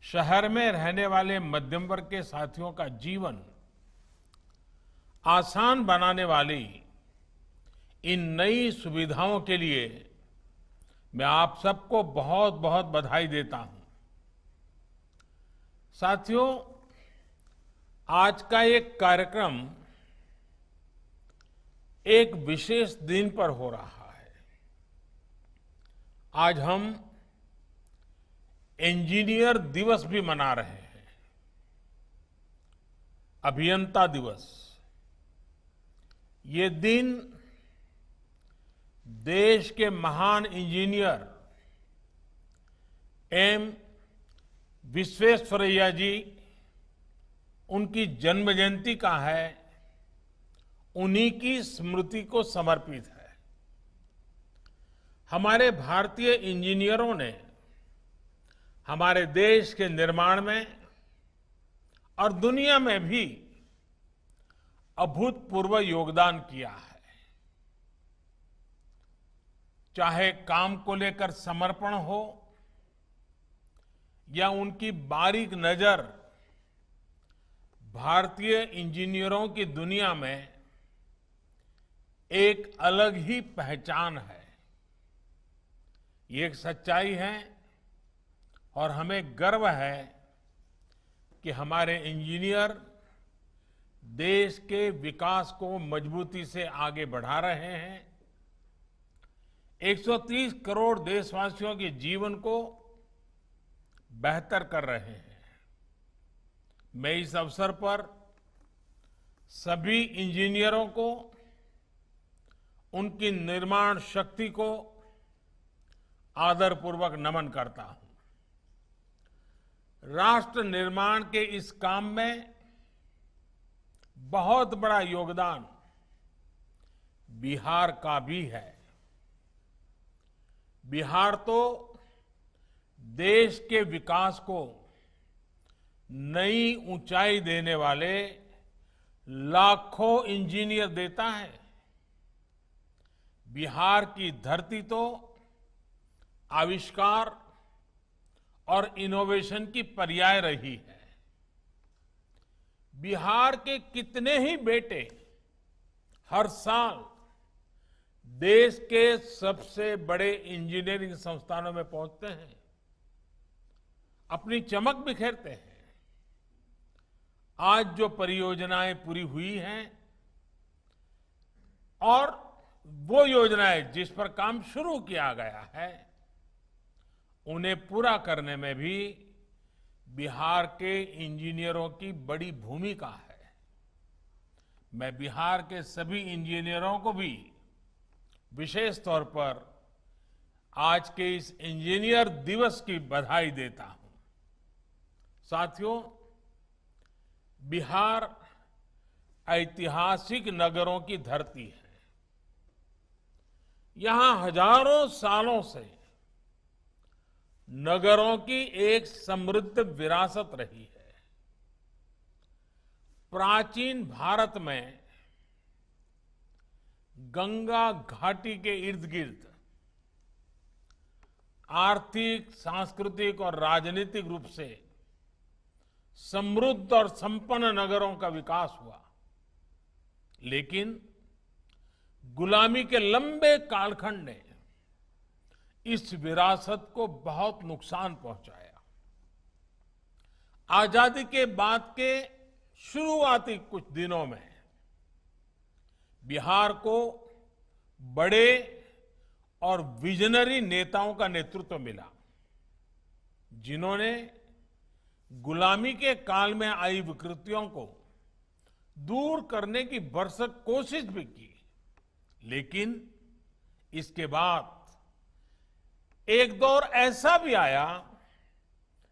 शहर में रहने वाले मध्यम वर्ग के साथियों का जीवन आसान बनाने वाली इन नई सुविधाओं के लिए मैं आप सबको बहुत बहुत बधाई देता हूं। साथियों, आज का एक कार्यक्रम एक विशेष दिन पर हो रहा है। आज हम इंजीनियर दिवस भी मना रहे हैं, अभियंता दिवस। ये दिन देश के महान इंजीनियर एम विश्वेश्वरैया जी, उनकी जन्म जयंती का है, उन्हीं की स्मृति को समर्पित है। हमारे भारतीय इंजीनियरों ने हमारे देश के निर्माण में और दुनिया में भी अभूतपूर्व योगदान किया है। चाहे काम को लेकर समर्पण हो या उनकी बारीक नजर भारतीय इंजीनियरों की दुनिया में एक अलग ही पहचान है। ये एक सच्चाई है और हमें गर्व है कि हमारे इंजीनियर देश के विकास को मजबूती से आगे बढ़ा रहे हैं। 130 करोड़ देशवासियों के जीवन को बेहतर कर रहे हैं। मैं इस अवसर पर सभी इंजीनियरों को, उनकी निर्माण शक्ति को आदरपूर्वक नमन करता हूं। राष्ट्र निर्माण के इस काम में बहुत बड़ा योगदान बिहार का भी है। बिहार तो देश के विकास को नई ऊंचाई देने वाले लाखों इंजीनियर देता है। बिहार की धरती तो आविष्कार और इनोवेशन की पर्याय रही है। बिहार के कितने ही बेटे हर साल देश के सबसे बड़े इंजीनियरिंग संस्थानों में पहुंचते हैं, अपनी चमक बिखेरते हैं। आज जो परियोजनाएं पूरी हुई हैं और वो योजनाएं जिस पर काम शुरू किया गया है, उन्हें पूरा करने में भी बिहार के इंजीनियरों की बड़ी भूमिका है। मैं बिहार के सभी इंजीनियरों को भी विशेष तौर पर आज के इस इंजीनियर दिवस की बधाई देता हूं। साथियों, बिहार ऐतिहासिक नगरों की धरती है। यहां हजारों सालों से नगरों की एक समृद्ध विरासत रही है। प्राचीन भारत में गंगा घाटी के इर्द गिर्द आर्थिक, सांस्कृतिक और राजनीतिक रूप से समृद्ध और संपन्न नगरों का विकास हुआ। लेकिन गुलामी के लंबे कालखंड ने इस विरासत को बहुत नुकसान पहुंचाया। आजादी के बाद के शुरुआती कुछ दिनों में बिहार को बड़े और विजनरी नेताओं का नेतृत्व मिला, जिन्होंने गुलामी के काल में आई विकृतियों को दूर करने की भरसक कोशिश भी की। लेकिन इसके बाद एक दौर ऐसा भी आया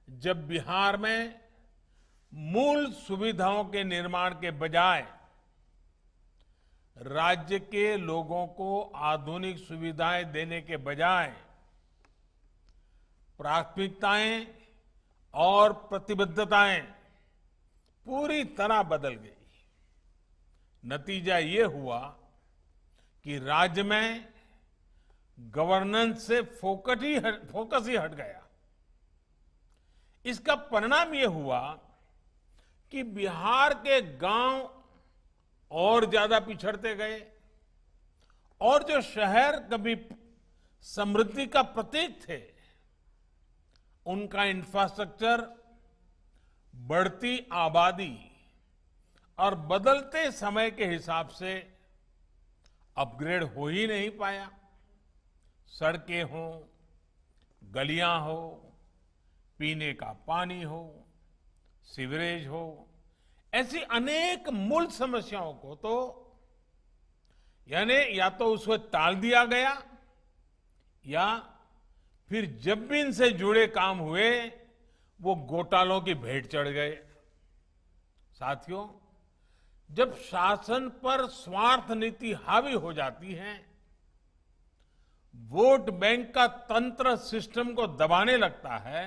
जब बिहार में मूल सुविधाओं के निर्माण के बजाय राज्य के लोगों को आधुनिक सुविधाएं देने के बजाय प्राथमिकताएं और प्रतिबद्धताएं पूरी तरह बदल गई। नतीजा ये हुआ कि राज्य में गवर्नेंस से फोकस ही हट गया। इसका परिणाम ये हुआ कि बिहार के गांव और ज्यादा पिछड़ते गए और जो शहर कभी समृद्धि का प्रतीक थे, उनका इंफ्रास्ट्रक्चर बढ़ती आबादी और बदलते समय के हिसाब से अपग्रेड हो ही नहीं पाया। सड़कें हो, गलियां हो, पीने का पानी हो, सीवरेज हो, ऐसी अनेक मूल समस्याओं को तो यानी या तो उसको टाल दिया गया या फिर जब भी इनसे जुड़े काम हुए वो घोटालों की भेंट चढ़ गए। साथियों, जब शासन पर स्वार्थ नीति हावी हो जाती है, वोट बैंक का तंत्र सिस्टम को दबाने लगता है,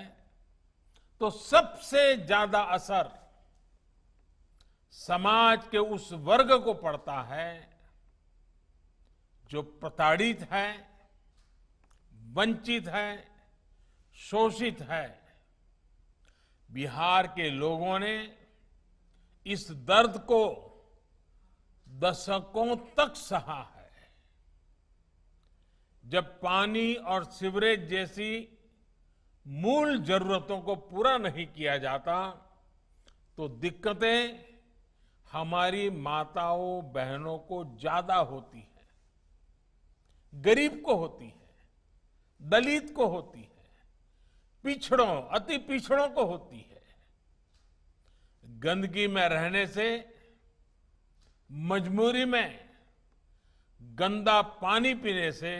तो सबसे ज्यादा असर समाज के उस वर्ग को पड़ता है जो प्रताड़ित है, वंचित है, शोषित है। बिहार के लोगों ने इस दर्द को दशकों तक सहा है। जब पानी और सीवरेज जैसी मूल जरूरतों को पूरा नहीं किया जाता तो दिक्कतें हमारी माताओं बहनों को ज्यादा होती है, गरीब को होती है, दलित को होती है, पिछड़ों, अति पिछड़ों को होती है। गंदगी में रहने से मजबूरी में गंदा पानी पीने से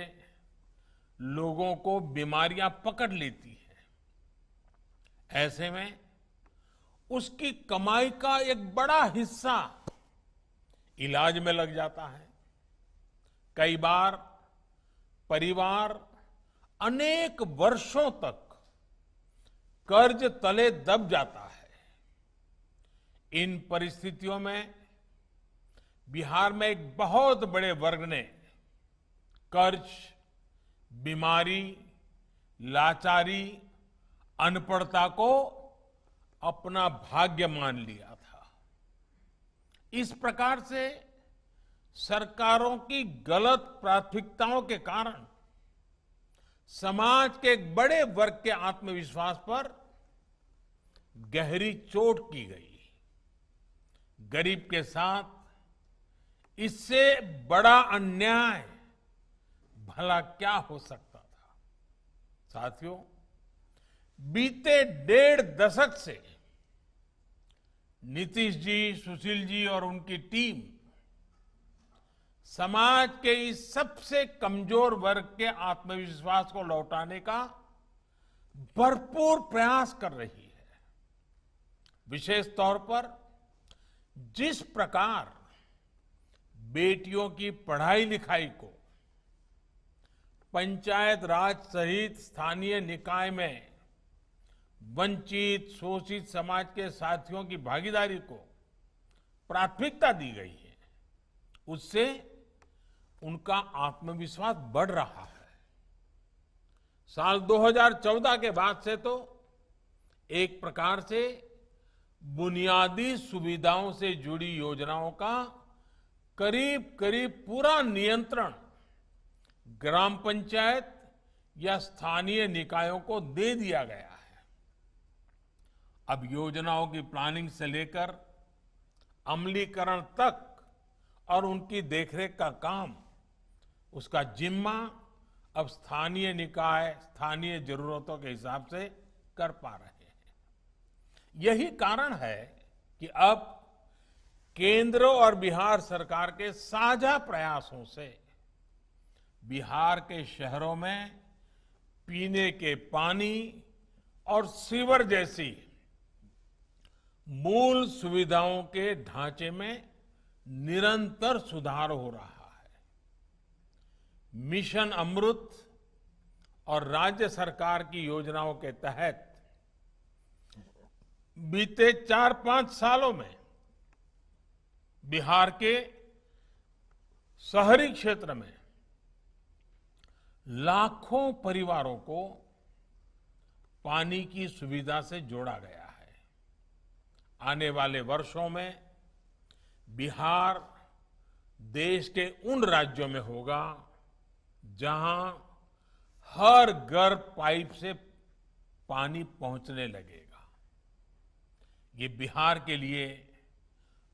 लोगों को बीमारियां पकड़ लेती है। ऐसे में उसकी कमाई का एक बड़ा हिस्सा इलाज में लग जाता है। कई बार परिवार अनेक वर्षों तक कर्ज तले दब जाता है। इन परिस्थितियों में बिहार में एक बहुत बड़े वर्ग ने कर्ज, बीमारी, लाचारी, अनपढ़ता को अपना भाग्य मान लिया था। इस प्रकार से सरकारों की गलत प्राथमिकताओं के कारण समाज के एक बड़े वर्ग के आत्मविश्वास पर गहरी चोट की गई। गरीब के साथ इससे बड़ा अन्याय भला क्या हो सकता था। साथियों, बीते 1.5 दशक से नीतीश जी, सुशील जी और उनकी टीम समाज के इस सबसे कमजोर वर्ग के आत्मविश्वास को लौटाने का भरपूर प्रयास कर रही है। विशेष तौर पर जिस प्रकार बेटियों की पढ़ाई लिखाई को पंचायत राज सहित स्थानीय निकाय में वंचित, शोषित समाज के साथियों की भागीदारी को प्राथमिकता दी गई है, उससे उनका आत्मविश्वास बढ़ रहा है। साल 2014 के बाद से तो एक प्रकार से बुनियादी सुविधाओं से जुड़ी योजनाओं का करीब करीब पूरा नियंत्रण ग्राम पंचायत या स्थानीय निकायों को दे दिया गया है। अब योजनाओं की प्लानिंग से लेकर अमलीकरण तक और उनकी देखरेख का काम, उसका जिम्मा अब स्थानीय निकाय स्थानीय जरूरतों के हिसाब से कर पा रहे हैं। यही कारण है कि अब केंद्र और बिहार सरकार के साझा प्रयासों से बिहार के शहरों में पीने के पानी और सीवर जैसी मूल सुविधाओं के ढांचे में निरंतर सुधार हो रहा है। मिशन अमृत और राज्य सरकार की योजनाओं के तहत बीते 4-5 सालों में बिहार के शहरी क्षेत्र में लाखों परिवारों को पानी की सुविधा से जोड़ा गया है। आने वाले वर्षों में बिहार देश के उन राज्यों में होगा जहां हर घर पाइप से पानी पहुंचने लगेगा। ये बिहार के लिए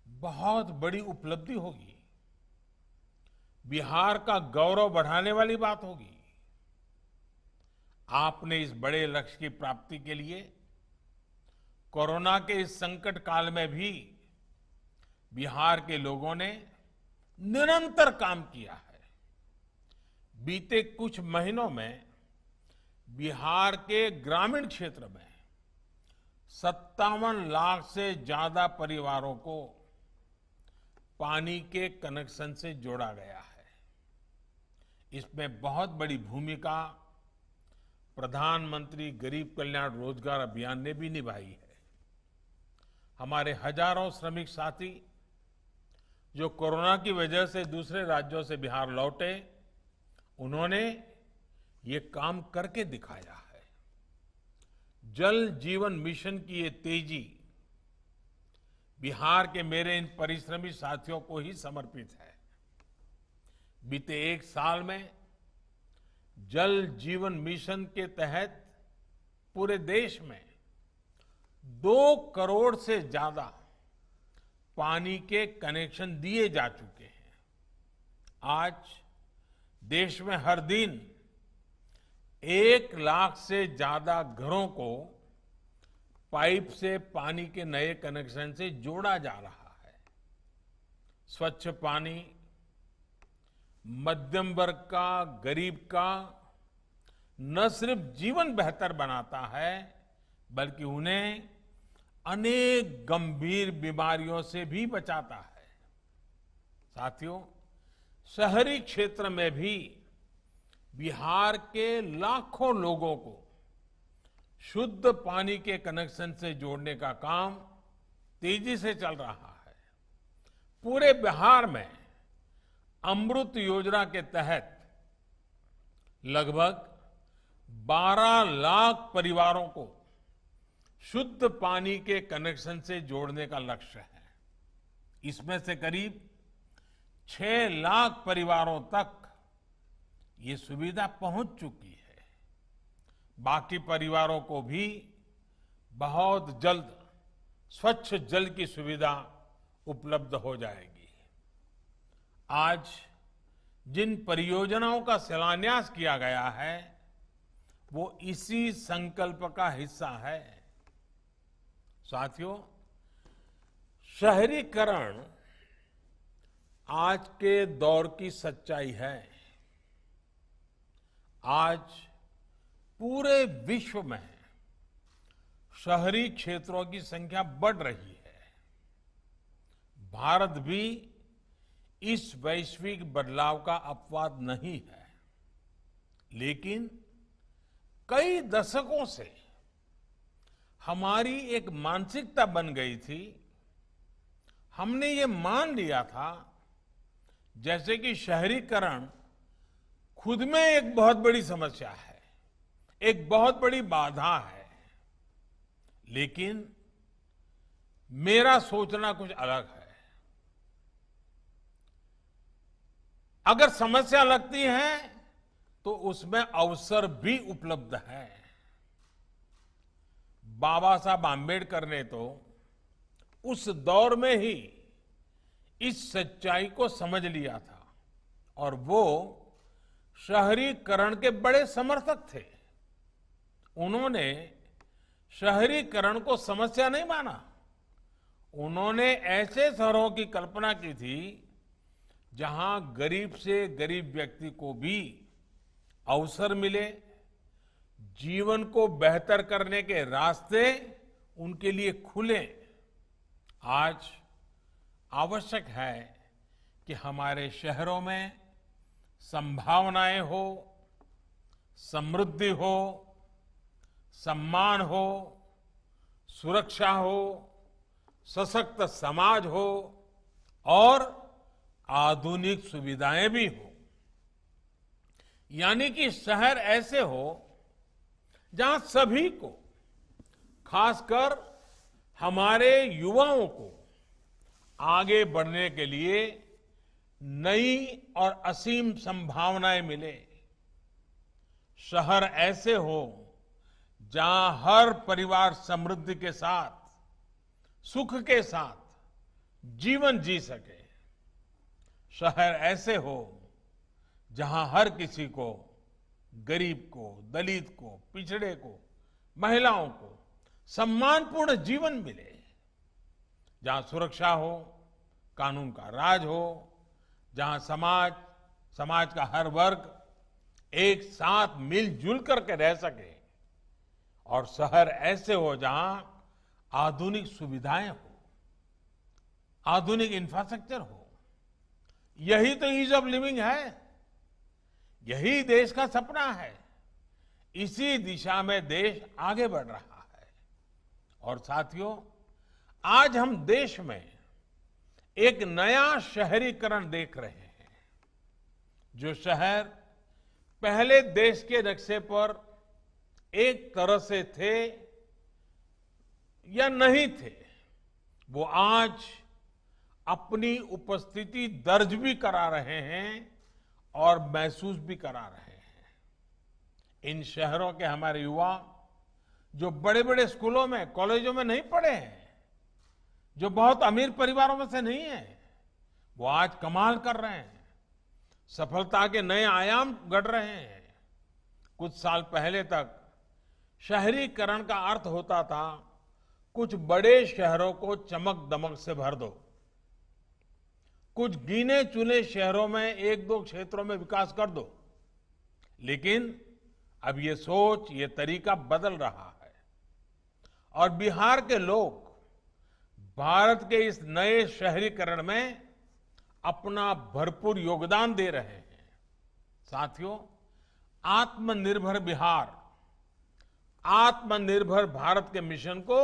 बहुत बड़ी उपलब्धि होगी, बिहार का गौरव बढ़ाने वाली बात होगी। आपने इस बड़े लक्ष्य की प्राप्ति के लिए कोरोना के इस संकट काल में भी बिहार के लोगों ने निरंतर काम किया है। बीते कुछ महीनों में बिहार के ग्रामीण क्षेत्र में 57 लाख से ज्यादा परिवारों को पानी के कनेक्शन से जोड़ा गया है। इसमें बहुत बड़ी भूमिका प्रधानमंत्री गरीब कल्याण रोजगार अभियान ने भी निभाई है। हमारे हजारों श्रमिक साथी जो कोरोना की वजह से दूसरे राज्यों से बिहार लौटे, उन्होंने ये काम करके दिखाया है। जल जीवन मिशन की ये तेजी बिहार के मेरे इन परिश्रमी साथियों को ही समर्पित है। बीते 1 साल में जल जीवन मिशन के तहत पूरे देश में 2 करोड़ से ज्यादा पानी के कनेक्शन दिए जा चुके हैं। आज देश में हर दिन 1 लाख से ज्यादा घरों को पाइप से पानी के नए कनेक्शन से जोड़ा जा रहा है। स्वच्छ पानी मध्यम वर्ग का, गरीब का न सिर्फ जीवन बेहतर बनाता है, बल्कि उन्हें अनेक गंभीर बीमारियों से भी बचाता है। साथियों, शहरी क्षेत्र में भी बिहार के लाखों लोगों को शुद्ध पानी के कनेक्शन से जोड़ने का काम तेजी से चल रहा है। पूरे बिहार में अमृत योजना के तहत लगभग 12 लाख परिवारों को शुद्ध पानी के कनेक्शन से जोड़ने का लक्ष्य है। इसमें से करीब 6 लाख परिवारों तक ये सुविधा पहुंच चुकी है। बाकी परिवारों को भी बहुत जल्द स्वच्छ जल की सुविधा उपलब्ध हो जाएगी। आज जिन परियोजनाओं का शिलान्यास किया गया है, वो इसी संकल्प का हिस्सा है। साथियों, शहरीकरण आज के दौर की सच्चाई है। आज पूरे विश्व में शहरी क्षेत्रों की संख्या बढ़ रही है। भारत भी इस वैश्विक बदलाव का अपवाद नहीं है, लेकिन कई दशकों से हमारी एक मानसिकता बन गई थी। हमने ये मान लिया था जैसे कि शहरीकरण खुद में एक बहुत बड़ी समस्या है, एक बहुत बड़ी बाधा है, लेकिन मेरा सोचना कुछ अलग है। अगर समस्या लगती है तो उसमें अवसर भी उपलब्ध है। बाबा साहब आम्बेडकर ने तो उस दौर में ही इस सच्चाई को समझ लिया था और वो शहरीकरण के बड़े समर्थक थे। उन्होंने शहरीकरण को समस्या नहीं माना। उन्होंने ऐसे शहरों की कल्पना की थी जहां गरीब से गरीब व्यक्ति को भी अवसर मिले, जीवन को बेहतर करने के रास्ते उनके लिए खुले। आज आवश्यक है कि हमारे शहरों में संभावनाएं हो, समृद्धि हो, सम्मान हो, सुरक्षा हो, सशक्त समाज हो और आधुनिक सुविधाएं भी हो। यानी कि शहर ऐसे हो जहां सभी को, खासकर हमारे युवाओं को आगे बढ़ने के लिए नई और असीम संभावनाएं मिले। शहर ऐसे हो जहां हर परिवार समृद्धि के साथ, सुख के साथ जीवन जी सके। शहर ऐसे हो जहां हर किसी को, गरीब को, दलित को, पिछड़े को, महिलाओं को सम्मानपूर्ण जीवन मिले। जहां सुरक्षा हो, कानून का राज हो, जहां समाज का हर वर्ग एक साथ मिलजुल करके रह सके। और शहर ऐसे हो जहां आधुनिक सुविधाएं हो, आधुनिक इंफ्रास्ट्रक्चर हो। यही तो ईज ऑफ लिविंग है, यही देश का सपना है। इसी दिशा में देश आगे बढ़ रहा है। और साथियों, आज हम देश में एक नया शहरीकरण देख रहे हैं। जो शहर पहले देश के नक्शे पर एक तरह से थे या नहीं थे, वो आज अपनी उपस्थिति दर्ज भी करा रहे हैं और महसूस भी करा रहे हैं। इन शहरों के हमारे युवा जो बड़े बड़े स्कूलों में, कॉलेजों में नहीं पढ़े हैं, जो बहुत अमीर परिवारों में से नहीं है, वो आज कमाल कर रहे हैं, सफलता के नए आयाम गढ़ रहे हैं। कुछ साल पहले तक शहरीकरण का अर्थ होता था कुछ बड़े शहरों को चमक दमक से भर दो, कुछ गिने चुने शहरों में एक दो क्षेत्रों में विकास कर दो। लेकिन अब ये सोच, ये तरीका बदल रहा है और बिहार के लोग भारत के इस नए शहरीकरण में अपना भरपूर योगदान दे रहे हैं। साथियों, आत्मनिर्भर बिहार, आत्मनिर्भर भारत के मिशन को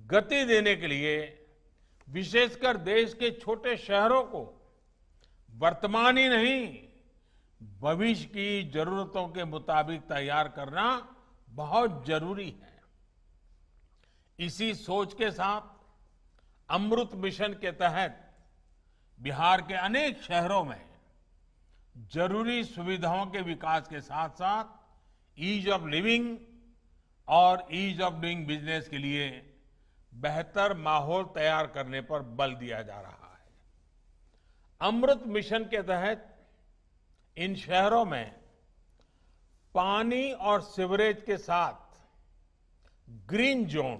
गति देने के लिए विशेषकर देश के छोटे शहरों को वर्तमान ही नहीं, भविष्य की जरूरतों के मुताबिक तैयार करना बहुत जरूरी है। इसी सोच के साथ अमृत मिशन के तहत बिहार के अनेक शहरों में जरूरी सुविधाओं के विकास के साथ साथ ईज ऑफ लिविंग और ईज ऑफ डूइंग बिजनेस के लिए बेहतर माहौल तैयार करने पर बल दिया जा रहा है। अमृत मिशन के तहत इन शहरों में पानी और सीवरेज के साथ green zone,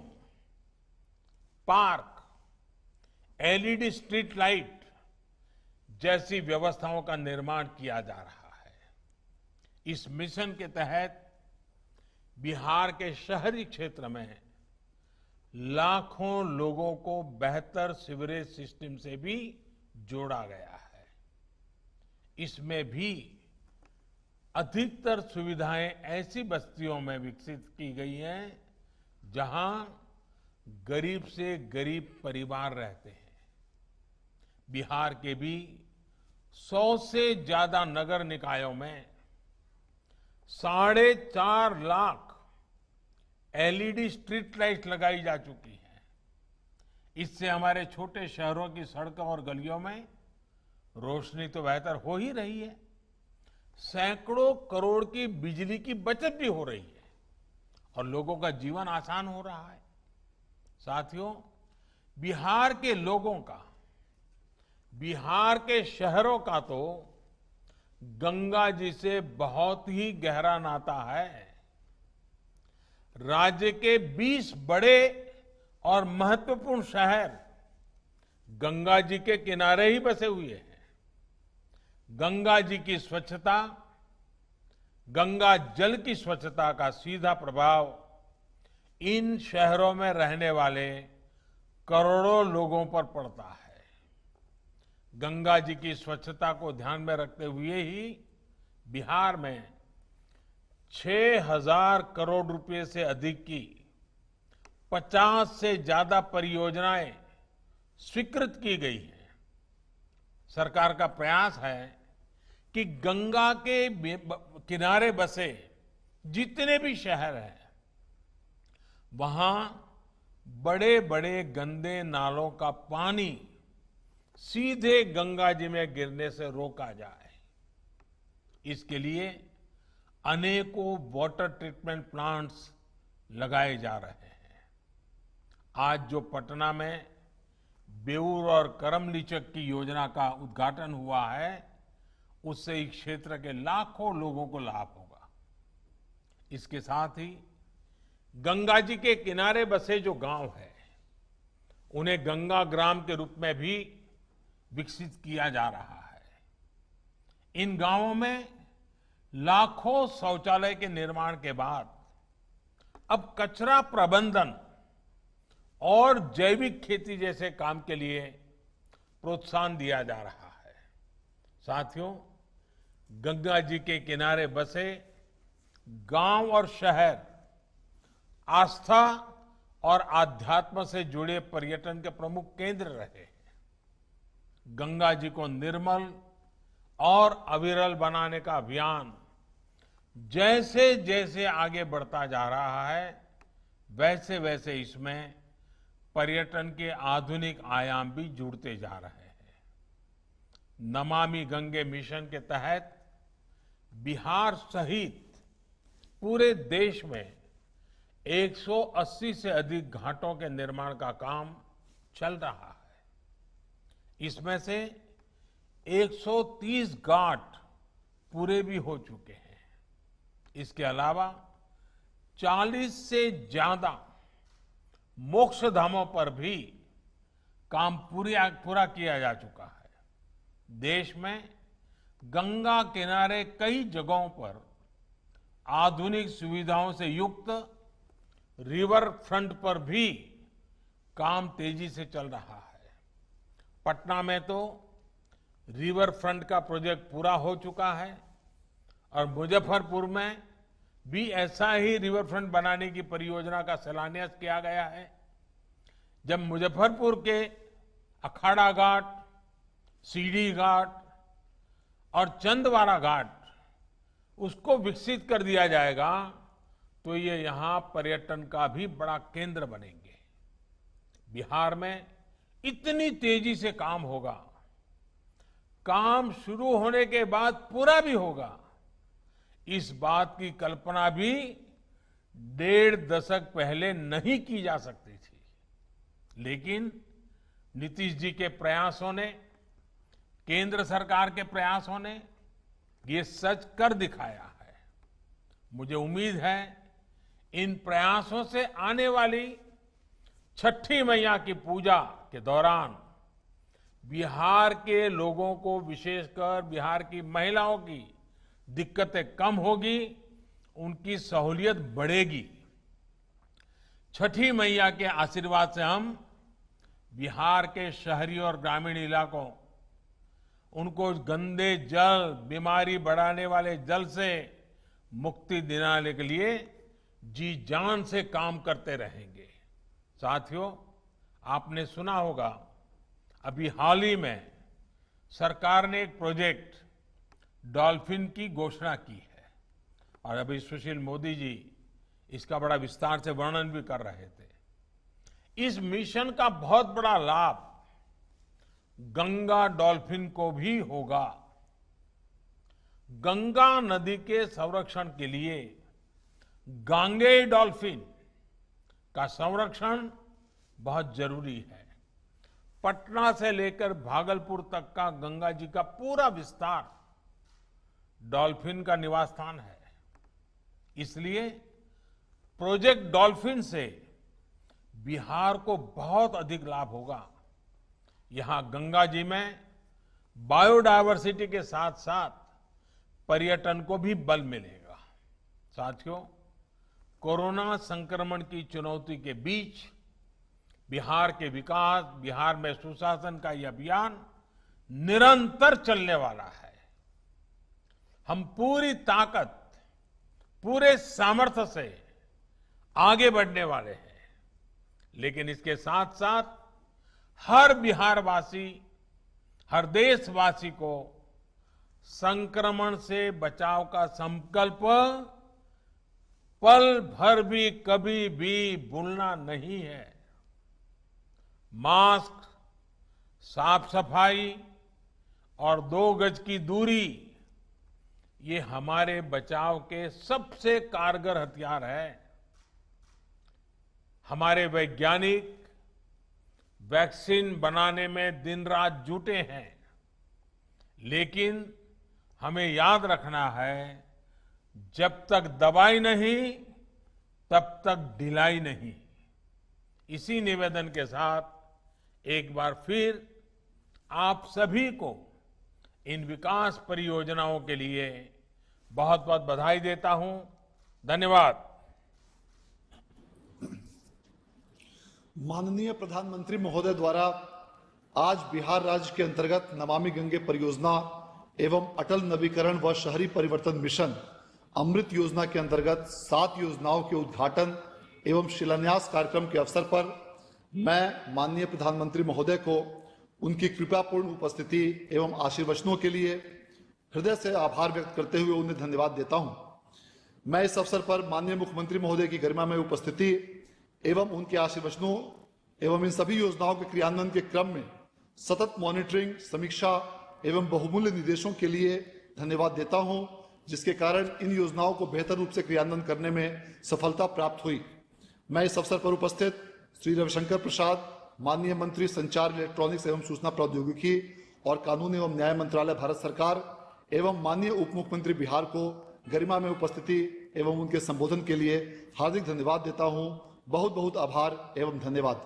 park, LED street light जैसी व्यवस्थाओं का निर्माण किया जा रहा है। इस मिशन के तहत बिहार के शहरी क्षेत्र में लाखों लोगों को बेहतर सीवरेज सिस्टम से भी जोड़ा गया है। इसमें भी अधिकतर सुविधाएं ऐसी बस्तियों में विकसित की गई हैं जहां गरीब से गरीब परिवार रहते हैं। बिहार के भी 100 से ज्यादा नगर निकायों में 4.5 लाख एलईडी स्ट्रीट लाइट लगाई जा चुकी है। इससे हमारे छोटे शहरों की सड़कों और गलियों में रोशनी तो बेहतर हो ही रही है, सैकड़ों करोड़ की बिजली की बचत भी हो रही है और लोगों का जीवन आसान हो रहा है। साथियों, बिहार के लोगों का, बिहार के शहरों का तो गंगा जी से बहुत ही गहरा नाता है। राज्य के 20 बड़े और महत्वपूर्ण शहर गंगा जी के किनारे ही बसे हुए हैं। गंगा जी की स्वच्छता, गंगा जल की स्वच्छता का सीधा प्रभाव इन शहरों में रहने वाले करोड़ों लोगों पर पड़ता है। गंगा जी की स्वच्छता को ध्यान में रखते हुए ही बिहार में 6,000 करोड़ रुपए से अधिक की 50 से ज्यादा परियोजनाएं स्वीकृत की गई हैं। सरकार का प्रयास है कि गंगा के किनारे बसे जितने भी शहर हैं, वहां बड़े बड़े गंदे नालों का पानी सीधे गंगा जी में गिरने से रोका जाए। इसके लिए अनेकों वाटर ट्रीटमेंट प्लांट्स लगाए जा रहे हैं। आज जो पटना में बेऊर और करमलीचक की योजना का उद्घाटन हुआ है, उससे इस क्षेत्र के लाखों लोगों को लाभ होगा। इसके साथ ही गंगा जी के किनारे बसे जो गांव हैं, उन्हें गंगा ग्राम के रूप में भी विकसित किया जा रहा है। इन गांवों में लाखों शौचालय के निर्माण के बाद अब कचरा प्रबंधन और जैविक खेती जैसे काम के लिए प्रोत्साहन दिया जा रहा है। साथियों, गंगा जी के किनारे बसे गांव और शहर आस्था और आध्यात्म से जुड़े पर्यटन के प्रमुख केंद्र रहे हैं। गंगा जी को निर्मल और अविरल बनाने का अभियान जैसे जैसे आगे बढ़ता जा रहा है, वैसे वैसे इसमें पर्यटन के आधुनिक आयाम भी जुड़ते जा रहे हैं। नमामि गंगे मिशन के तहत बिहार सहित पूरे देश में 180 से अधिक घाटों के निर्माण का काम चल रहा है। इसमें से 130 घाट पूरे भी हो चुके हैं। इसके अलावा 40 से ज्यादा मोक्ष धामों पर भी काम पूरा किया जा चुका है। देश में गंगा किनारे कई जगहों पर आधुनिक सुविधाओं से युक्त रिवर फ्रंट पर भी काम तेजी से चल रहा है। पटना में तो रिवर फ्रंट का प्रोजेक्ट पूरा हो चुका है और मुजफ्फरपुर में भी ऐसा ही रिवर फ्रंट बनाने की परियोजना का शिलान्यास किया गया है। जब मुजफ्फरपुर के अखाड़ा घाट, सीढ़ी घाट और चंदवारा घाट उसको विकसित कर दिया जाएगा, तो ये यहां पर्यटन का भी बड़ा केंद्र बनेंगे। बिहार में इतनी तेजी से काम होगा, काम शुरू होने के बाद पूरा भी होगा, इस बात की कल्पना भी 1.5 दशक पहले नहीं की जा सकती थी। लेकिन नीतीश जी के प्रयासों ने, केंद्र सरकार के प्रयासों ने ये सच कर दिखाया है। मुझे उम्मीद है इन प्रयासों से आने वाली छठी मैया की पूजा के दौरान बिहार के लोगों को, विशेषकर बिहार की महिलाओं की दिक्कतें कम होगी, उनकी सहूलियत बढ़ेगी। छठी मैया के आशीर्वाद से हम बिहार के शहरी और ग्रामीण इलाकों, उनको गंदे जल, बीमारी बढ़ाने वाले जल से मुक्ति दिलाने के लिए जी जान से काम करते रहेंगे। साथियों, आपने सुना होगा, अभी हाल ही में सरकार ने एक प्रोजेक्ट डॉल्फिन की घोषणा की है। और अभी सुशील मोदी जी इसका बड़ा विस्तार से वर्णन भी कर रहे थे। इस मिशन का बहुत बड़ा लाभ गंगा डॉल्फिन को भी होगा। गंगा नदी के संरक्षण के लिए गांगेय डॉल्फिन का संरक्षण बहुत जरूरी है। पटना से लेकर भागलपुर तक का गंगा जी का पूरा विस्तार डॉल्फिन का निवास स्थान है। इसलिए प्रोजेक्ट डॉल्फिन से बिहार को बहुत अधिक लाभ होगा। यहां गंगा जी में बायोडायवर्सिटी के साथ साथ पर्यटन को भी बल मिलेगा। साथियों, कोरोना संक्रमण की चुनौती के बीच बिहार के विकास, बिहार में सुशासन का यह अभियान निरंतर चलने वाला है। हम पूरी ताकत, पूरे सामर्थ्य से आगे बढ़ने वाले हैं, लेकिन इसके साथ साथ हर बिहारवासी, हर देशवासी को संक्रमण से बचाव का संकल्प पल भर भी कभी भी भूलना नहीं है। मास्क, साफ सफाई और 2 गज की दूरी, ये हमारे बचाव के सबसे कारगर हथियार है। हमारे वैज्ञानिक वैक्सीन बनाने में दिन रात जुटे हैं, लेकिन हमें याद रखना है, जब तक दवाई नहीं तब तक ढिलाई नहीं। इसी निवेदन के साथ एक बार फिर आप सभी को इन विकास परियोजनाओं के लिए बहुत बहुत बधाई देता हूं। धन्यवाद। माननीय प्रधानमंत्री महोदय द्वारा आज बिहार राज्य के अंतर्गत नमामि गंगे परियोजना एवं अटल नवीकरण व शहरी परिवर्तन मिशन अमृत योजना के अंतर्गत 7 योजनाओं के उद्घाटन एवं शिलान्यास कार्यक्रम के अवसर पर मैं माननीय प्रधानमंत्री महोदय को उनकी कृपापूर्ण उपस्थिति एवं आशीर्वचनों के लिए हृदय से आभार व्यक्त करते हुए उन्हें धन्यवाद देता हूं। मैं इस अवसर पर माननीय मुख्यमंत्री महोदय की गरिमा में उपस्थिति एवं उनके आशीर्वचनों एवं इन सभी योजनाओं के क्रियान्वयन के क्रम में सतत मॉनिटरिंग, समीक्षा एवं बहुमूल्य निर्देशों के लिए धन्यवाद देता हूं, जिसके कारण इन योजनाओं को बेहतर रूप से क्रियान्वयन करने में सफलता प्राप्त हुई। मैं इस अवसर पर उपस्थित श्री रविशंकर प्रसाद, माननीय मंत्री संचार, इलेक्ट्रॉनिक्स एवं सूचना प्रौद्योगिकी और कानून एवं न्याय मंत्रालय, भारत सरकार एवं माननीय उप मुख्यमंत्री बिहार को गरिमा में उपस्थिति एवं उनके संबोधन के लिए हार्दिक धन्यवाद देता हूं। बहुत बहुत आभार एवं धन्यवाद।